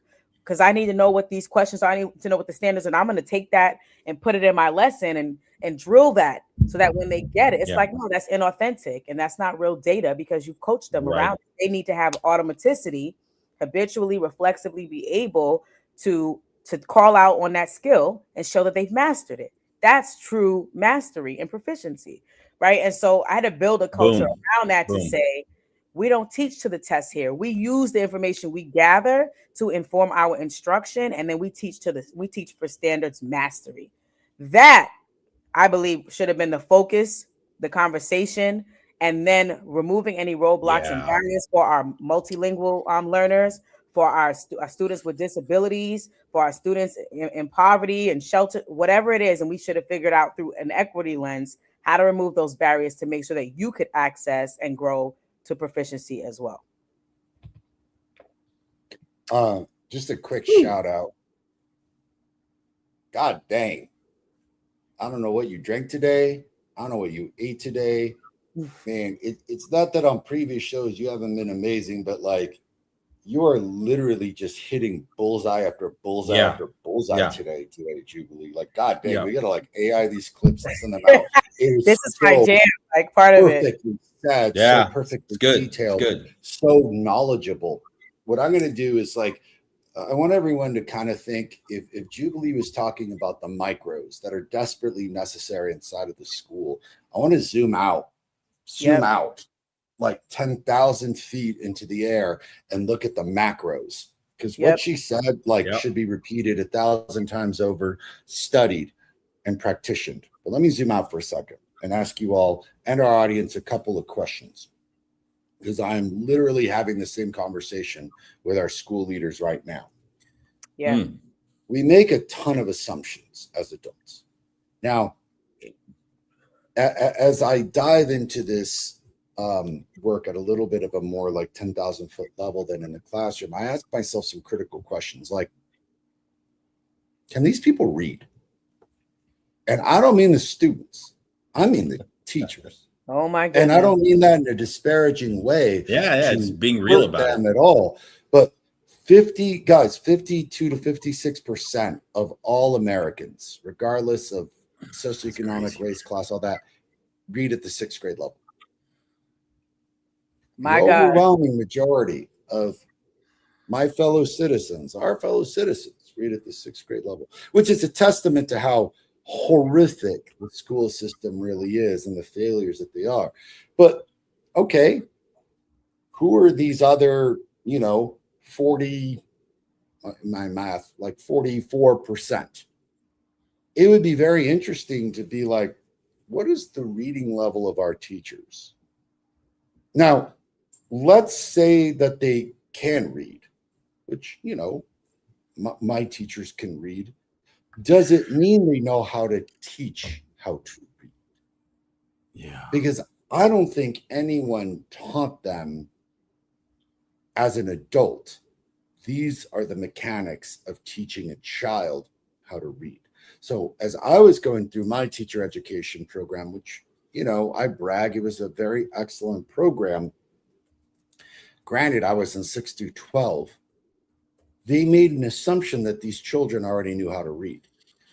Because I need to know what these questions are. I need to know what the standards are. And I'm going to take that and put it in my lesson and drill that so that when they get it, it's like, no, that's inauthentic. And that's not real data because you've coached them around. They need to have automaticity, habitually, reflexively be able to call out on that skill and show that they've mastered it. That's true mastery and proficiency. Right. And so I had to build a culture around that to say, we don't teach to the test here. We use the information we gather to inform our instruction. And then we teach for standards mastery. That, I believe, should have been the focus, the conversation, and then removing any roadblocks and barriers for our multilingual learners, for our students with disabilities, for our students in poverty and shelter, whatever it is. And we should have figured out through an equity lens how to remove those barriers to make sure that you could access and grow to proficiency as well. Just a quick shout out. God dang. I don't know what you drank today. I don't know what you ate today. Man, it's not that on previous shows you haven't been amazing, but like you are literally just hitting bullseye after bullseye Yeah. after bullseye Yeah. today, Jubilee. Like, God dang, Yeah. we gotta like AI these clips and send them out. It This is my so jam, like part of it. perfectly said, Yeah. so perfectly It's good. detailed, It's good. so knowledgeable. What I'm gonna do is like, I want everyone to kind of think if Jubilee was talking about the micros that are desperately necessary inside of the school, I want to zoom out like 10,000 feet into the air and look at the macros. Because what she said, like, should be repeated 1,000 times over, studied and practiced. But let me zoom out for a second and ask you all and our audience a couple of questions. Because I'm literally having the same conversation with our school leaders right now. Yeah. We make a ton of assumptions as adults. Now, as I dive into this work at a little bit of a more like 10,000 foot level than in the classroom, I ask myself some critical questions like, can these people read? And I don't mean the students, I mean the teachers. Oh my goodness. And I don't mean that in a disparaging way. Yeah, it's being real about them it at all. But 52 to 56% of all Americans, regardless of socioeconomic, race, class, all that, read at the 6th grade level. My the God. overwhelming majority of my fellow citizens, our fellow citizens, read at the 6th grade level, which is a testament to how horrific the school system really is and the failures that they are. But okay, who are these other, 40, my math, like 44%? It would be very interesting to be like, what is the reading level of our teachers? Now, let's say that they can read, which, my teachers can read. Does it mean they know how to teach how to read? Yeah. Because I don't think anyone taught them as an adult. These are the mechanics of teaching a child how to read. So as I was going through my teacher education program, which, I brag, it was a very excellent program. Granted, I was in 6 through 12. They made an assumption that these children already knew how to read.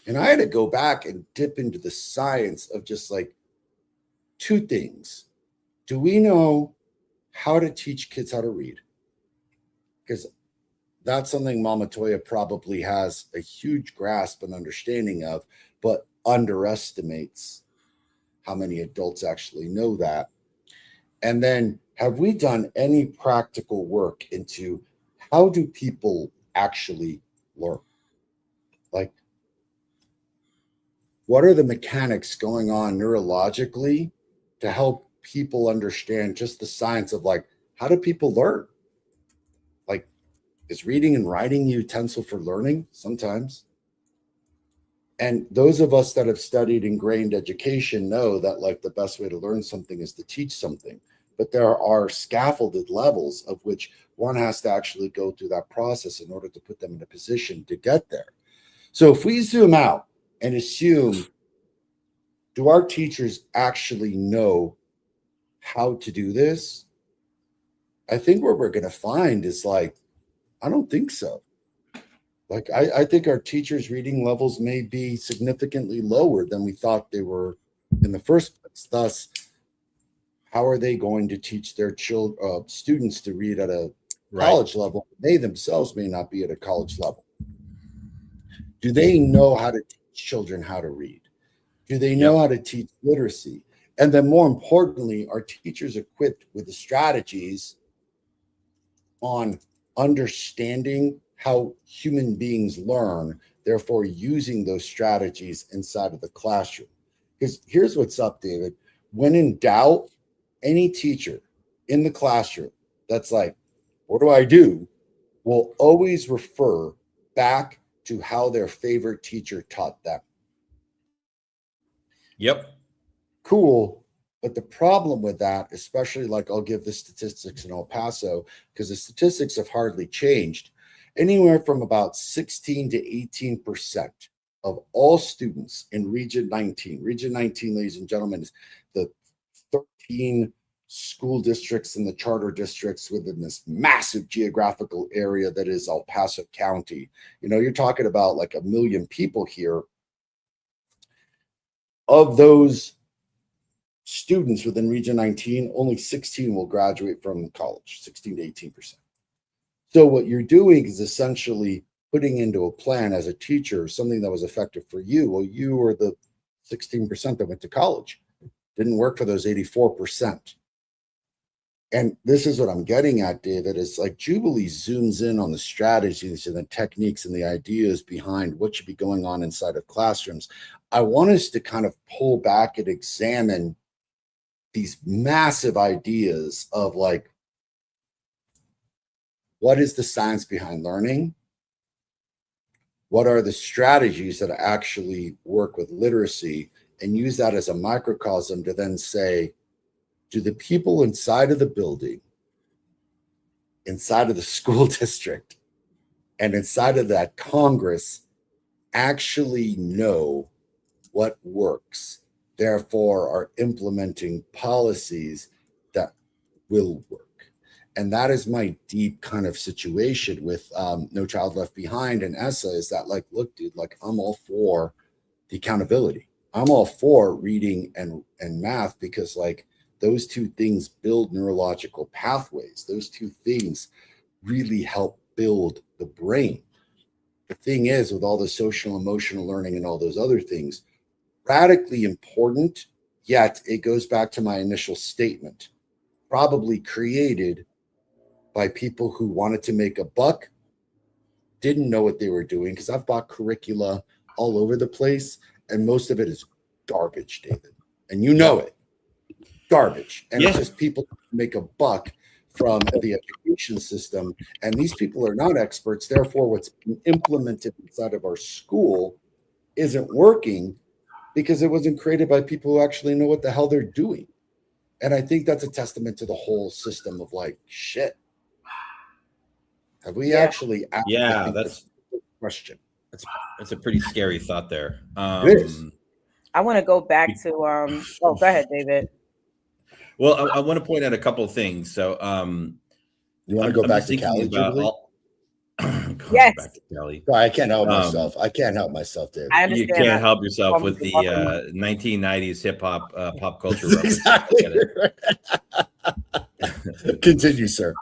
And I had to go back and dip into the science of just like two things. Do we know how to teach kids how to read? Because that's something Mama Toya probably has a huge grasp and understanding of, but underestimates how many adults actually know that. And then, have we done any practical work into how do people actually learn? Like, what are the mechanics going on neurologically to help people understand just the science of like, how do people learn? Like, is reading and writing a utensil for learning? Sometimes. And those of us that have studied ingrained education know that like the best way to learn something is to teach something. But there are scaffolded levels of which one has to actually go through that process in order to put them in a position to get there. So if we zoom out and assume, do our teachers actually know how to do this? I think what we're going to find is like, I don't think so. Like, I think our teachers' reading levels may be significantly lower than we thought they were in the first place. Thus, how are they going to teach their students to read at a college level? They themselves may not be at a college level. Do they know how to teach children how to read? Do they know how to teach literacy? And then more importantly, are teachers equipped with the strategies on understanding how human beings learn, therefore using those strategies inside of the classroom? Because here's what's up, David. When in doubt, any teacher in the classroom that's like, what do I do? Will always refer back to how their favorite teacher taught them. Yep. Cool. But the problem with that, especially like I'll give the statistics in El Paso, because the statistics have hardly changed. Anywhere from about 16 to 18% of all students in Region 19. Region 19, ladies and gentlemen, is the 13 school districts and the charter districts within this massive geographical area that is El Paso County. You know, you're talking about like 1 million people here. Of those students within Region 19, only 16 will graduate from college, 16 to 18%. So what you're doing is essentially putting into a plan as a teacher something that was effective for you. Well, you were the 16% that went to college. Didn't work for those 84%. And this is what I'm getting at, David, is like Jubilee zooms in on the strategies and the techniques and the ideas behind what should be going on inside of classrooms. I want us to kind of pull back and examine these massive ideas of like, what is the science behind learning? What are the strategies that actually work with literacy, and use that as a microcosm to then say, do the people inside of the building, inside of the school district, and inside of that Congress actually know what works, therefore are implementing policies that will work? And that is my deep kind of situation with No Child Left Behind and ESSA, is that like, look, dude, like I'm all for the accountability. I'm all for reading and math, because like those two things build neurological pathways. Those two things really help build the brain. The thing is, with all the social emotional learning and all those other things, radically important, yet it goes back to my initial statement, probably created by people who wanted to make a buck, didn't know what they were doing, because I've bought curricula all over the place, and most of it is garbage, David. And you know it. Garbage. And it's just people make a buck from the education system. And these people are not experts. Therefore, what's being implemented inside of our school isn't working because it wasn't created by people who actually know what the hell they're doing. And I think that's a testament to the whole system of like, shit. Have we actually? Yeah, that's a question. That's a pretty scary thought there. It is. I want to go back to go ahead, David. Well, I want to point out a couple of things. So you want to go back to Cali, Jubilee? Yes. Back to Cali. I can't help myself. I can't help myself, David. You can't help yourself with the 1990s hip hop pop culture. Exactly. Continue, sir.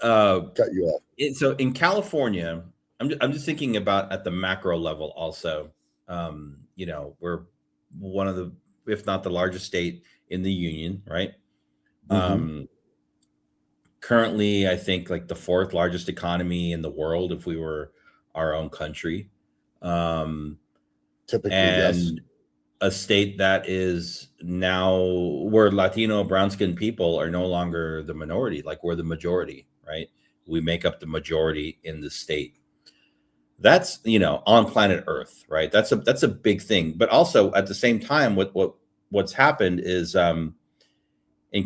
Cut you off. So in California, I'm just thinking about at the macro level also. You know, we're one of the, if not the largest state in the union, right? Mm-hmm. Currently, I think like the 4th largest economy in the world if we were our own country. Typically, and yes. A state that is now where Latino, brown-skinned people are no longer the minority, like we're the majority, right? We make up the majority in the state. That's, you know, on planet Earth, right? That's a big thing. But also at the same time, what's happened is in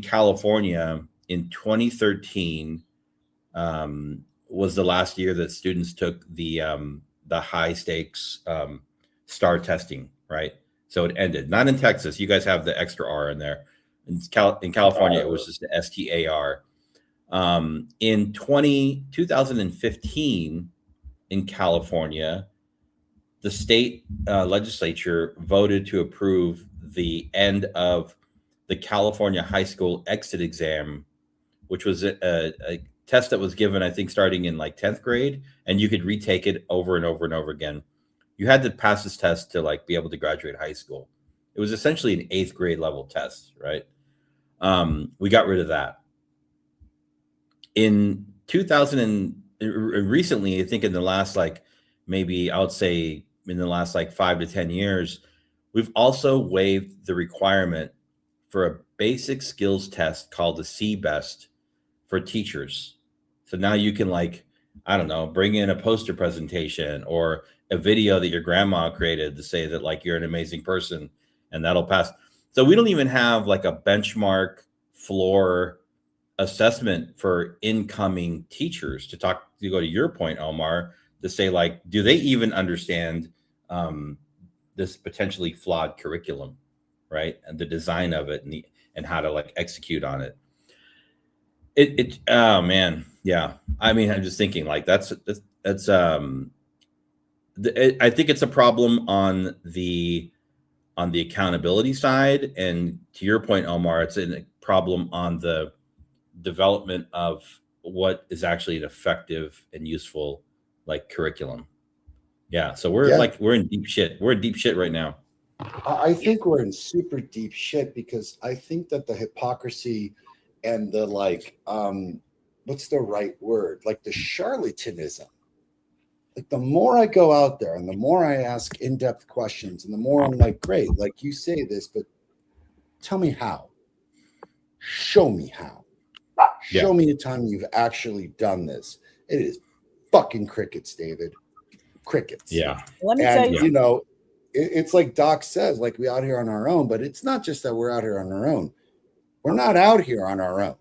California in 2013 was the last year that students took the high stakes STAR testing, right? So it ended. Not in Texas. You guys have the extra R in there. In California, it was just the STAR. In 2015, in California, the state legislature voted to approve the end of the California high school exit exam, which was a test that was given, I think, starting in like 10th grade, and you could retake it over and over and over again. You had to pass this test to like be able to graduate high school. It was essentially an 8th grade level test, right? We got rid of that. In 2000 recently, I think in the last like maybe I would say in the last like 5 to 10 years, we've also waived the requirement for a basic skills test called the CBEST for teachers. So now you can like, I don't know, bring in a poster presentation or a video that your grandma created to say that like you're an amazing person, and that'll pass. So we don't even have like a benchmark floor assessment for incoming teachers to go to your point, Omar, to say like, do they even understand this potentially flawed curriculum? right? And the design of it and how to like execute on it. Oh man, yeah. I mean, I'm just thinking like that's I think it's a problem on the accountability side, and to your point, Omar, it's a problem on the development of what is actually an effective and useful like curriculum. Yeah, so we're in deep shit. We're in deep shit right now. I think we're in super deep shit because I think that the hypocrisy and the like, what's the right word? Like the charlatanism. Like the more I go out there and the more I ask in-depth questions and the more I'm like, great, like you say this, but tell me how. Show me how. Show me a time you've actually done this. It is fucking crickets, David. Crickets. Yeah. Let me tell you. You know, it's like Doc says, like we out here on our own, but it's not just that we're out here on our own. We're not out here on our own.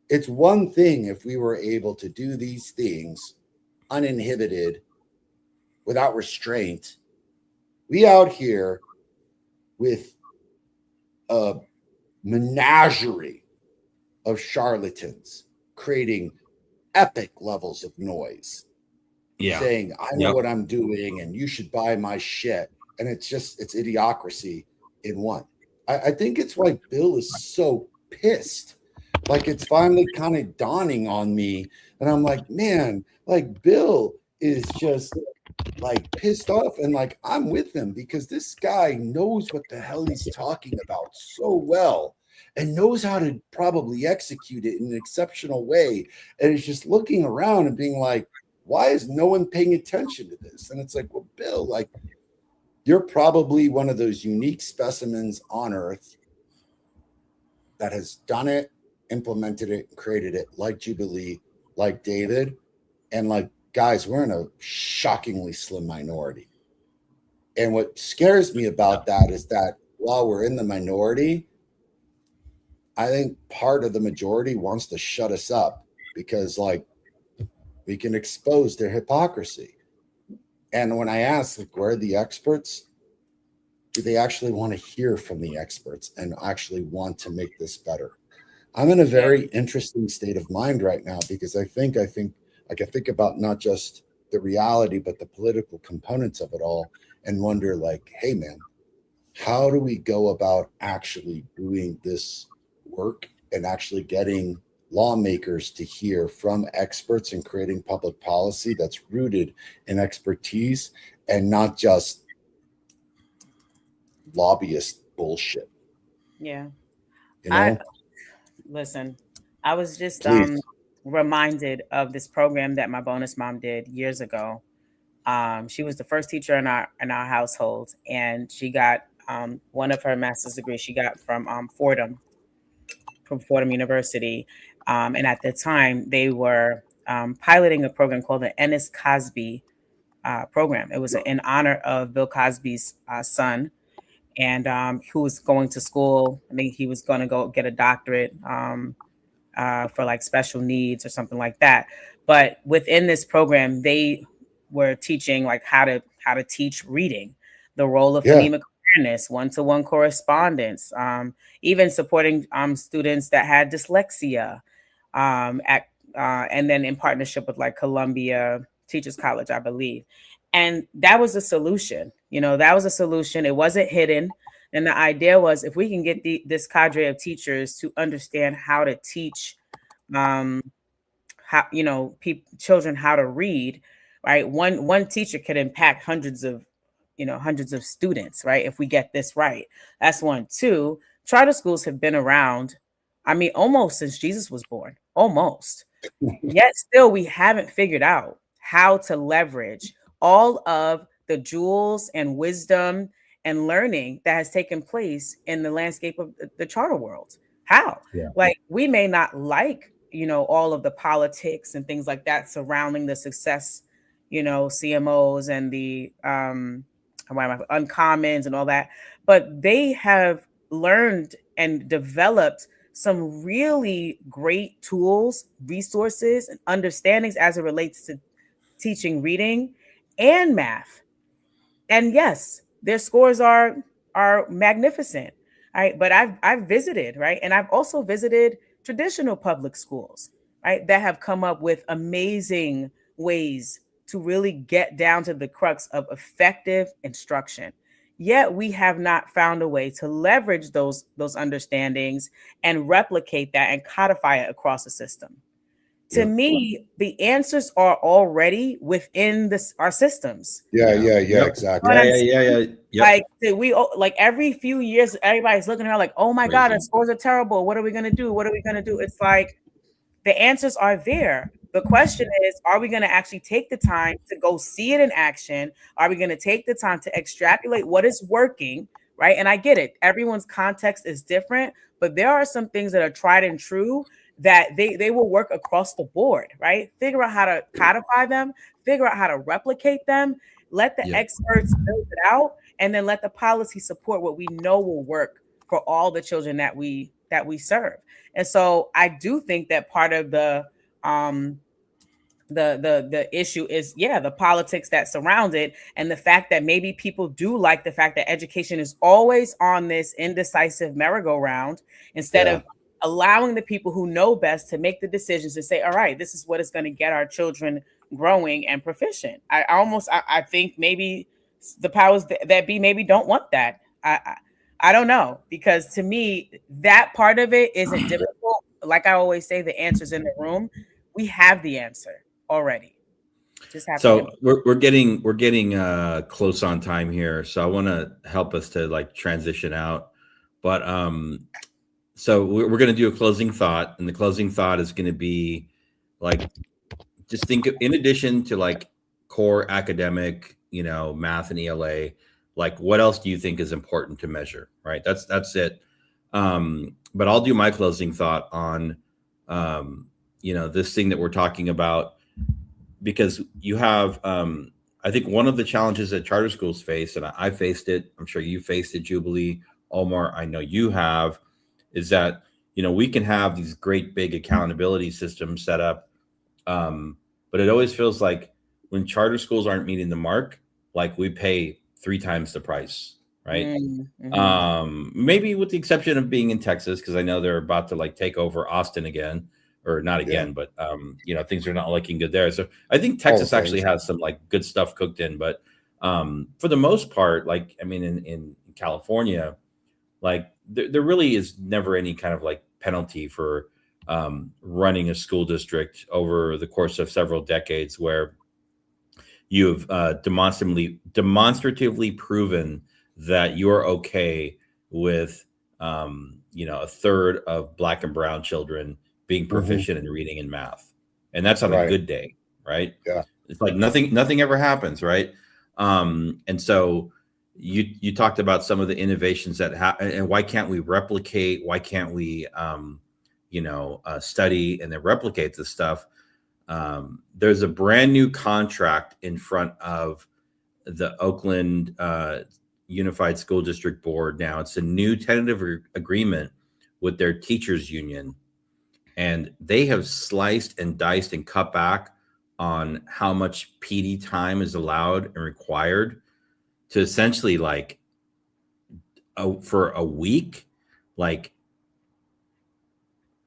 It's one thing if we were able to do these things uninhibited, without restraint. We out here with a menagerie of charlatans creating epic levels of noise. Yeah. Saying, I know what I'm doing and you should buy my shit. And it's idiocracy in one. I think it's why Bill is so pissed. Like it's finally kind of dawning on me. And I'm like, man, like Bill is just like pissed off. And like, I'm with him because this guy knows what the hell he's talking about so well and knows how to probably execute it in an exceptional way. And is just looking around and being like, why is no one paying attention to this? And it's like, well, Bill, like, you're probably one of those unique specimens on earth that has done it, implemented it, and created it, like Jubilee, like David. And like, guys, we're in a shockingly slim minority. And what scares me about that is that while we're in the minority, I think part of the majority wants to shut us up because, like, we can expose their hypocrisy. And when I ask, like, where are the experts? Do they actually want to hear from the experts and actually want to make this better? I'm in a very interesting state of mind right now because I think I can think about not just the reality, but the political components of it all and wonder, like, hey, man, how do we go about actually doing this work and actually getting lawmakers to hear from experts and creating public policy that's rooted in expertise and not just lobbyist bullshit. Yeah. You know? Listen, I was just Please. reminded of this program that my bonus mom did years ago. She was the first teacher in our household, and she got one of her master's degrees she got from Fordham University. And at the time, they were piloting a program called the Ennis Cosby program. It was in honor of Bill Cosby's son, and who was going to school. I think he was going to go get a doctorate for like special needs or something like that. But within this program, they were teaching like how to teach reading, the role of phonemic awareness, one-to-one correspondence, even supporting students that had dyslexia, and then in partnership with like Columbia Teachers College, I believe. And that was a solution. That was a solution. It wasn't hidden. And the idea was if we can get this cadre of teachers to understand how to teach children how to read, right? One teacher could impact hundreds of students, right? If we get this right. That's one. Two, charter schools have been around, I mean, almost since Jesus was born, almost. Yet still we haven't figured out how to leverage all of the jewels and wisdom and learning that has taken place in the landscape of the charter world. How? Yeah. Like, we may not like, all of the politics and things like that surrounding the success, CMOs and the uncommons and all that, but they have learned and developed some really great tools, resources, and understandings as it relates to teaching reading and math. And yes, their scores are magnificent, right? But I've visited, right? And I've also visited traditional public schools, right? That have come up with amazing ways to really get down to the crux of effective instruction. Yet we have not found a way to leverage those understandings and replicate that and codify it across the system. To Yep. me, the answers are already within our systems. Yeah, Yeah. Yep. exactly. Yeah, yeah, yeah, yeah. Yep. Like like every few years, everybody's looking around like, oh my God, Crazy. our scores are terrible. What are we gonna do? What are we gonna do? It's like the answers are there. The question is, are we going to actually take the time to go see it in action? Are we going to take the time to extrapolate what is working? Right. And I get it. Everyone's context is different, but there are some things that are tried and true that they will work across the board. Right. Figure out how to codify them, figure out how to replicate them, let the Yep. experts build it out, and then let the policy support what we know will work for all the children that we serve. And so I do think that part of the issue is, yeah, the politics that surround it, and the fact that maybe people do like the fact that education is always on this indecisive merry-go-round instead of allowing the people who know best to make the decisions to say, all right, this is what is going to get our children growing and proficient. I think maybe the powers that be maybe don't want that. I don't know, because to me, that part of it isn't difficult. Like I always say, the answer's in the room. We have the answer already. Just have So to. we're getting close on time here. So I want to help us to like transition out. But so we're going to do a closing thought, and the closing thought is going to be like, just think of, in addition to like core academic, math and ELA, like what else do you think is important to measure? Right. That's it. But I'll do my closing thought on, this thing that we're talking about, because you have, I think one of the challenges that charter schools face, and I faced it, I'm sure you faced it, Jubilee, Omar, I know you have, is that, we can have these great big accountability systems set up. But it always feels like when charter schools aren't meeting the mark, like we pay 3 times the price, right? Mm-hmm. Maybe with the exception of being in Texas, because I know they're about to like take over Austin again, or not again, but things are not looking good there. So I think Texas actually has some like good stuff cooked in, but for the most part, like, I mean, in California, like there really is never any kind of like penalty for running a school district over the course of several decades, where you've demonstratively proven that you're okay with a third of Black and brown children being proficient in reading and math, and that's on a good day, right? Yeah, it's like nothing ever happens, right? And so you talked about some of the innovations that happen, and why can't we replicate? Why can't we study and then replicate this stuff? There's a brand new contract in front of the Oakland Unified School District Board now. It's a new tentative agreement with their teachers union, and they have sliced and diced and cut back on how much PD time is allowed and required to essentially like for a week, like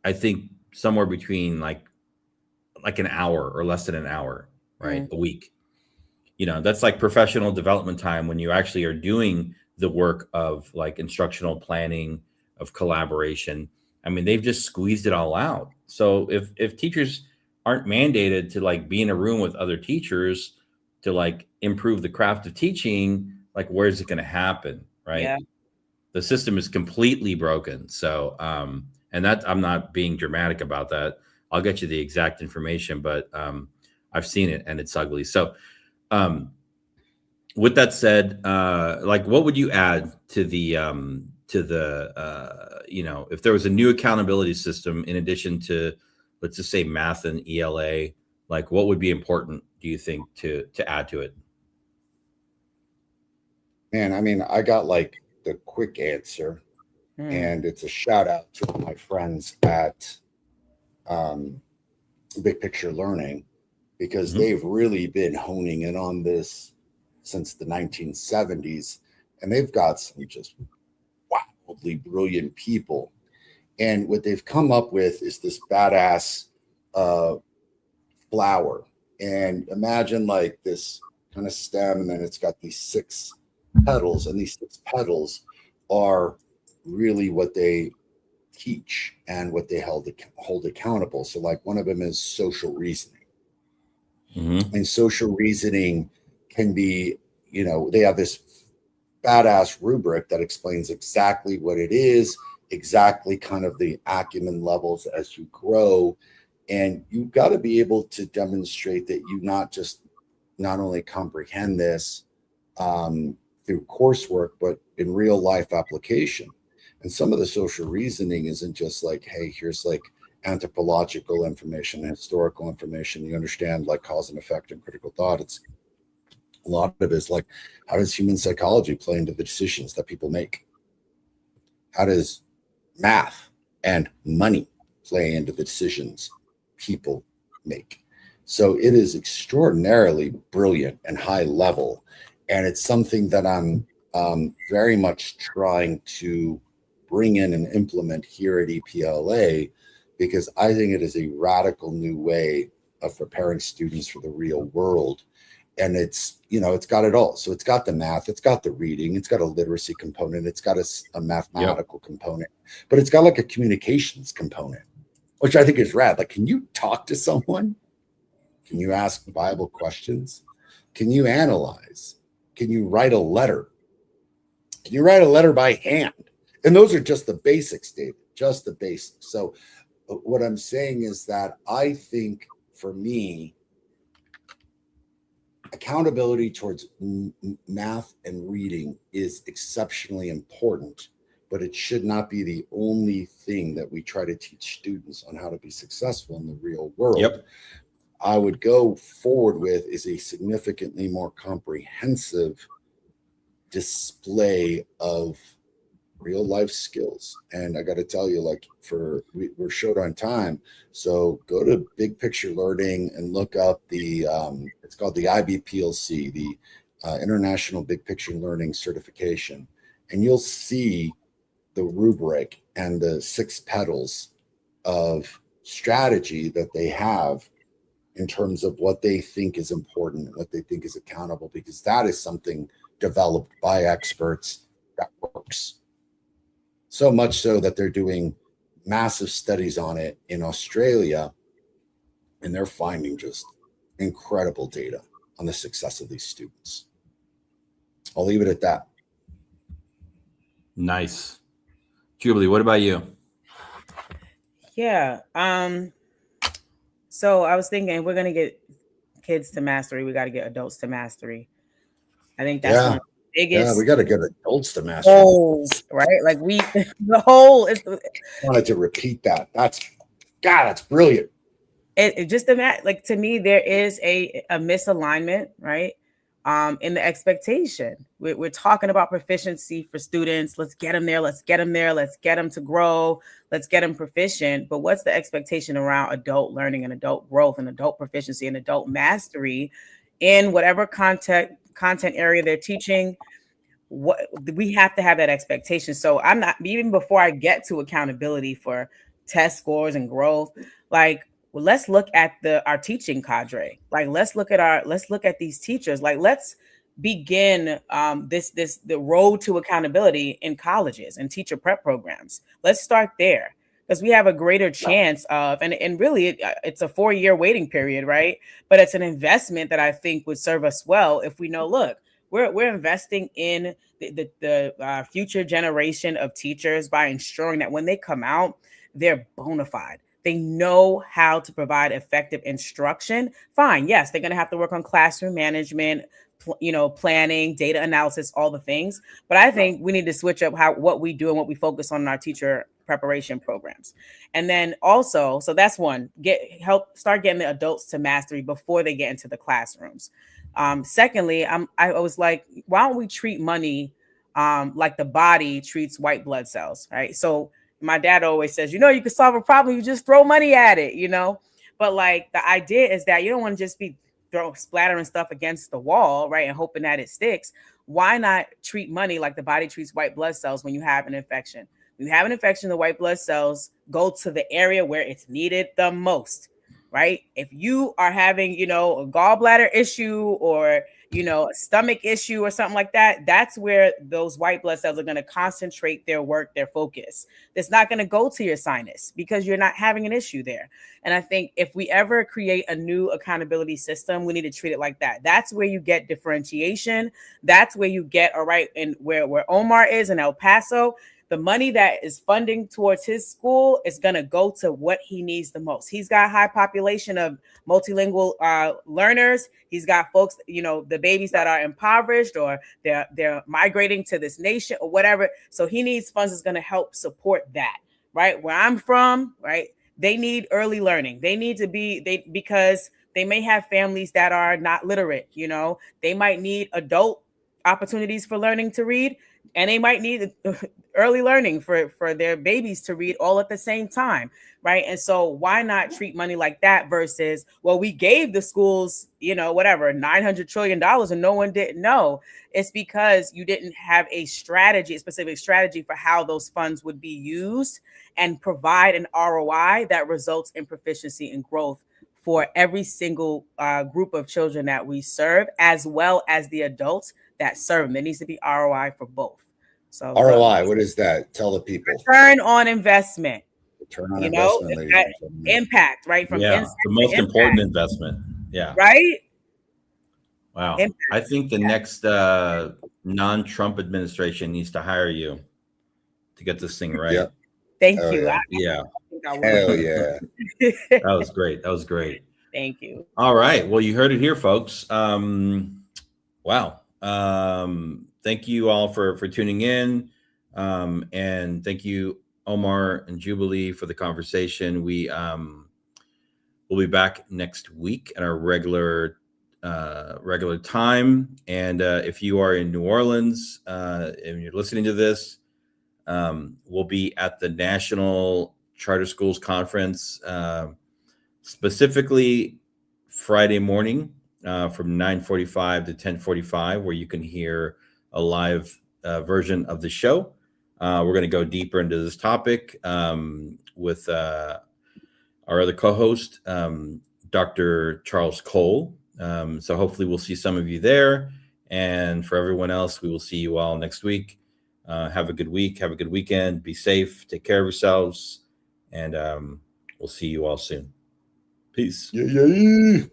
I think somewhere between like an hour or less than an hour, right? A week. That's like professional development time when you actually are doing the work of like instructional planning, of collaboration. I mean, they've just squeezed it all out. So if teachers aren't mandated to like be in a room with other teachers to like improve the craft of teaching, like where's it going to happen, right? Yeah. The system is completely broken. So, and that, I'm not being dramatic about that. I'll get you the exact information, but I've seen it and it's ugly. So, with that said, like, what would you add to the if there was a new accountability system in addition to, let's just say, math and ELA, like what would be important, do you think, to add to it? Man, I mean, I got like the quick answer, and it's a shout out to my friends at Big Picture Learning, because they've really been honing in on this since the 1970s, and they've got some just wow otherworldly, brilliant people. And what they've come up with is this badass flower. And imagine like this kind of stem, and then it's got these 6 petals, and these 6 petals are really what they teach and what they hold accountable. So like one of them is social reasoning. Mm-hmm. And social reasoning can be, you know, they have this badass rubric that explains exactly what it is, exactly kind of the acumen levels as you grow. And you've got to be able to demonstrate that you not only comprehend this through coursework, but in real life application. And some of the social reasoning isn't just like, hey, here's like anthropological information, historical information. You understand like cause and effect and critical thought. It's a lot of it is like, how does human psychology play into the decisions that people make? How does math and money play into the decisions people make? So it is extraordinarily brilliant and high level. And it's something that I'm very much trying to bring in and implement here at EPLA, because I think it is a radical new way of preparing students for the real world. And it's, you know, it's got it all. So it's got the math, it's got the reading, it's got a literacy component, it's got a mathematical component, but it's got like a communications component, which I think is rad. Like, can you talk to someone? Can you ask Bible questions? Can you analyze? Can you write a letter? Can you write a letter by hand? And those are just the basics, David, just the basics. So what I'm saying is that I think for me, accountability towards math and reading is exceptionally important, but it should not be the only thing that we try to teach students on how to be successful in the real world. Yep. I would go forward with is a significantly more comprehensive display of real life skills. And I got to tell you, like, we're short on time, so go to Big Picture Learning and look up the it's called the IBPLC, the International Big Picture Learning Certification, and you'll see the rubric and the 6 petals of strategy that they have in terms of what they think is important and what they think is accountable, because that is something developed by experts that works. So much so that they're doing massive studies on it in Australia, and they're finding just incredible data on the success of these students. I'll leave it at that. Nice. Jubilee, what about you? Yeah. So I was thinking, if we're going to get kids to mastery, we got to get adults to mastery. I think that's one of the biggest. Yeah, we got to get adults to mastery. Goals, right? Like the whole. I wanted to repeat that. That's brilliant. It just like, to me, there is a misalignment, right? In the expectation. We're talking about proficiency for students. Let's get them there. Let's get them there. Let's get them to grow. Let's get them proficient. But what's the expectation around adult learning and adult growth and adult proficiency and adult mastery in whatever content area they're teaching? What we have to have that expectation. So I'm not, even before I get to accountability for test scores and growth, like, well, let's look at our teaching cadre. Like, let's look at these teachers. Like, let's begin the road to accountability in colleges and teacher prep programs. Let's start there, because we have a greater chance of, and really it's a 4-year waiting period, right? But it's an investment that I think would serve us well if we know, look, we're investing in the future generation of teachers by ensuring that when they come out, they're bona fide. They know how to provide effective instruction. Fine. Yes, they're going to have to work on classroom management, planning, data analysis, all the things. But I think we need to switch up what we do and what we focus on in our teacher preparation programs. And then also, so that's one, start getting the adults to mastery before they get into the classrooms. Secondly, I was like, why don't we treat money like the body treats white blood cells, right? So my dad always says, you can solve a problem, you just throw money at it, But like, the idea is that you don't want to just be splattering stuff against the wall, right, and hoping that it sticks. why not treat money like the body treats white blood cells when you have an infection? When you have an infection, the white blood cells go to the area where it's needed the most, right? If you are having, a gallbladder issue or, a stomach issue or something like that, that's where those white blood cells are going to concentrate their work, their focus. It's not going to go to your sinus because you're not having an issue there. And I think if we ever create a new accountability system, we need to treat it like that. That's where you get differentiation. That's where you get, all right, and where Omar is in El Paso, the money that is funding towards his school is going to go to what he needs the most. He's got a high population of multilingual learners. He's got folks, the babies that are impoverished or they're migrating to this nation or whatever. So he needs funds that's going to help support that, right? Where I'm from, right? They need early learning. They need to be, because they may have families that are not literate, they might need adult opportunities for learning to read, and they might need early learning for their babies to read all at the same time, right? And so why not treat money like that versus, well, we gave the schools, whatever, $900 trillion and no one didn't know. It's because you didn't have a specific strategy for how those funds would be used and provide an ROI that results in proficiency and growth for every single group of children that we serve, as well as the adults that serve them. There needs to be ROI for both. So ROI, what is that? Tell the people. Return on investment. Return on investment. That impact, right? From the most important investment. Yeah. Right. Wow. Impact. I think the next non-Trump administration needs to hire you to get this thing right. Yeah. Thank you. Yeah. Hell yeah. That was great. That was great. Thank you. All right. Well, you heard it here, folks. Wow. Thank you all for tuning in. And thank you, Omar and Jubilee, for the conversation. We'll be back next week at our regular time. And if you are in New Orleans and you're listening to this, we'll be at the National Charter Schools Conference, specifically Friday morning from 9:45 to 10:45, where you can hear a live version of the show. We're going to go deeper into this topic with our other co-host, Dr. Charles Cole. So hopefully we'll see some of you there. And for everyone else, we will see you all next week. Have a good week. Have a good weekend. Be safe. Take care of yourselves. And we'll see you all soon. Peace. Yeah.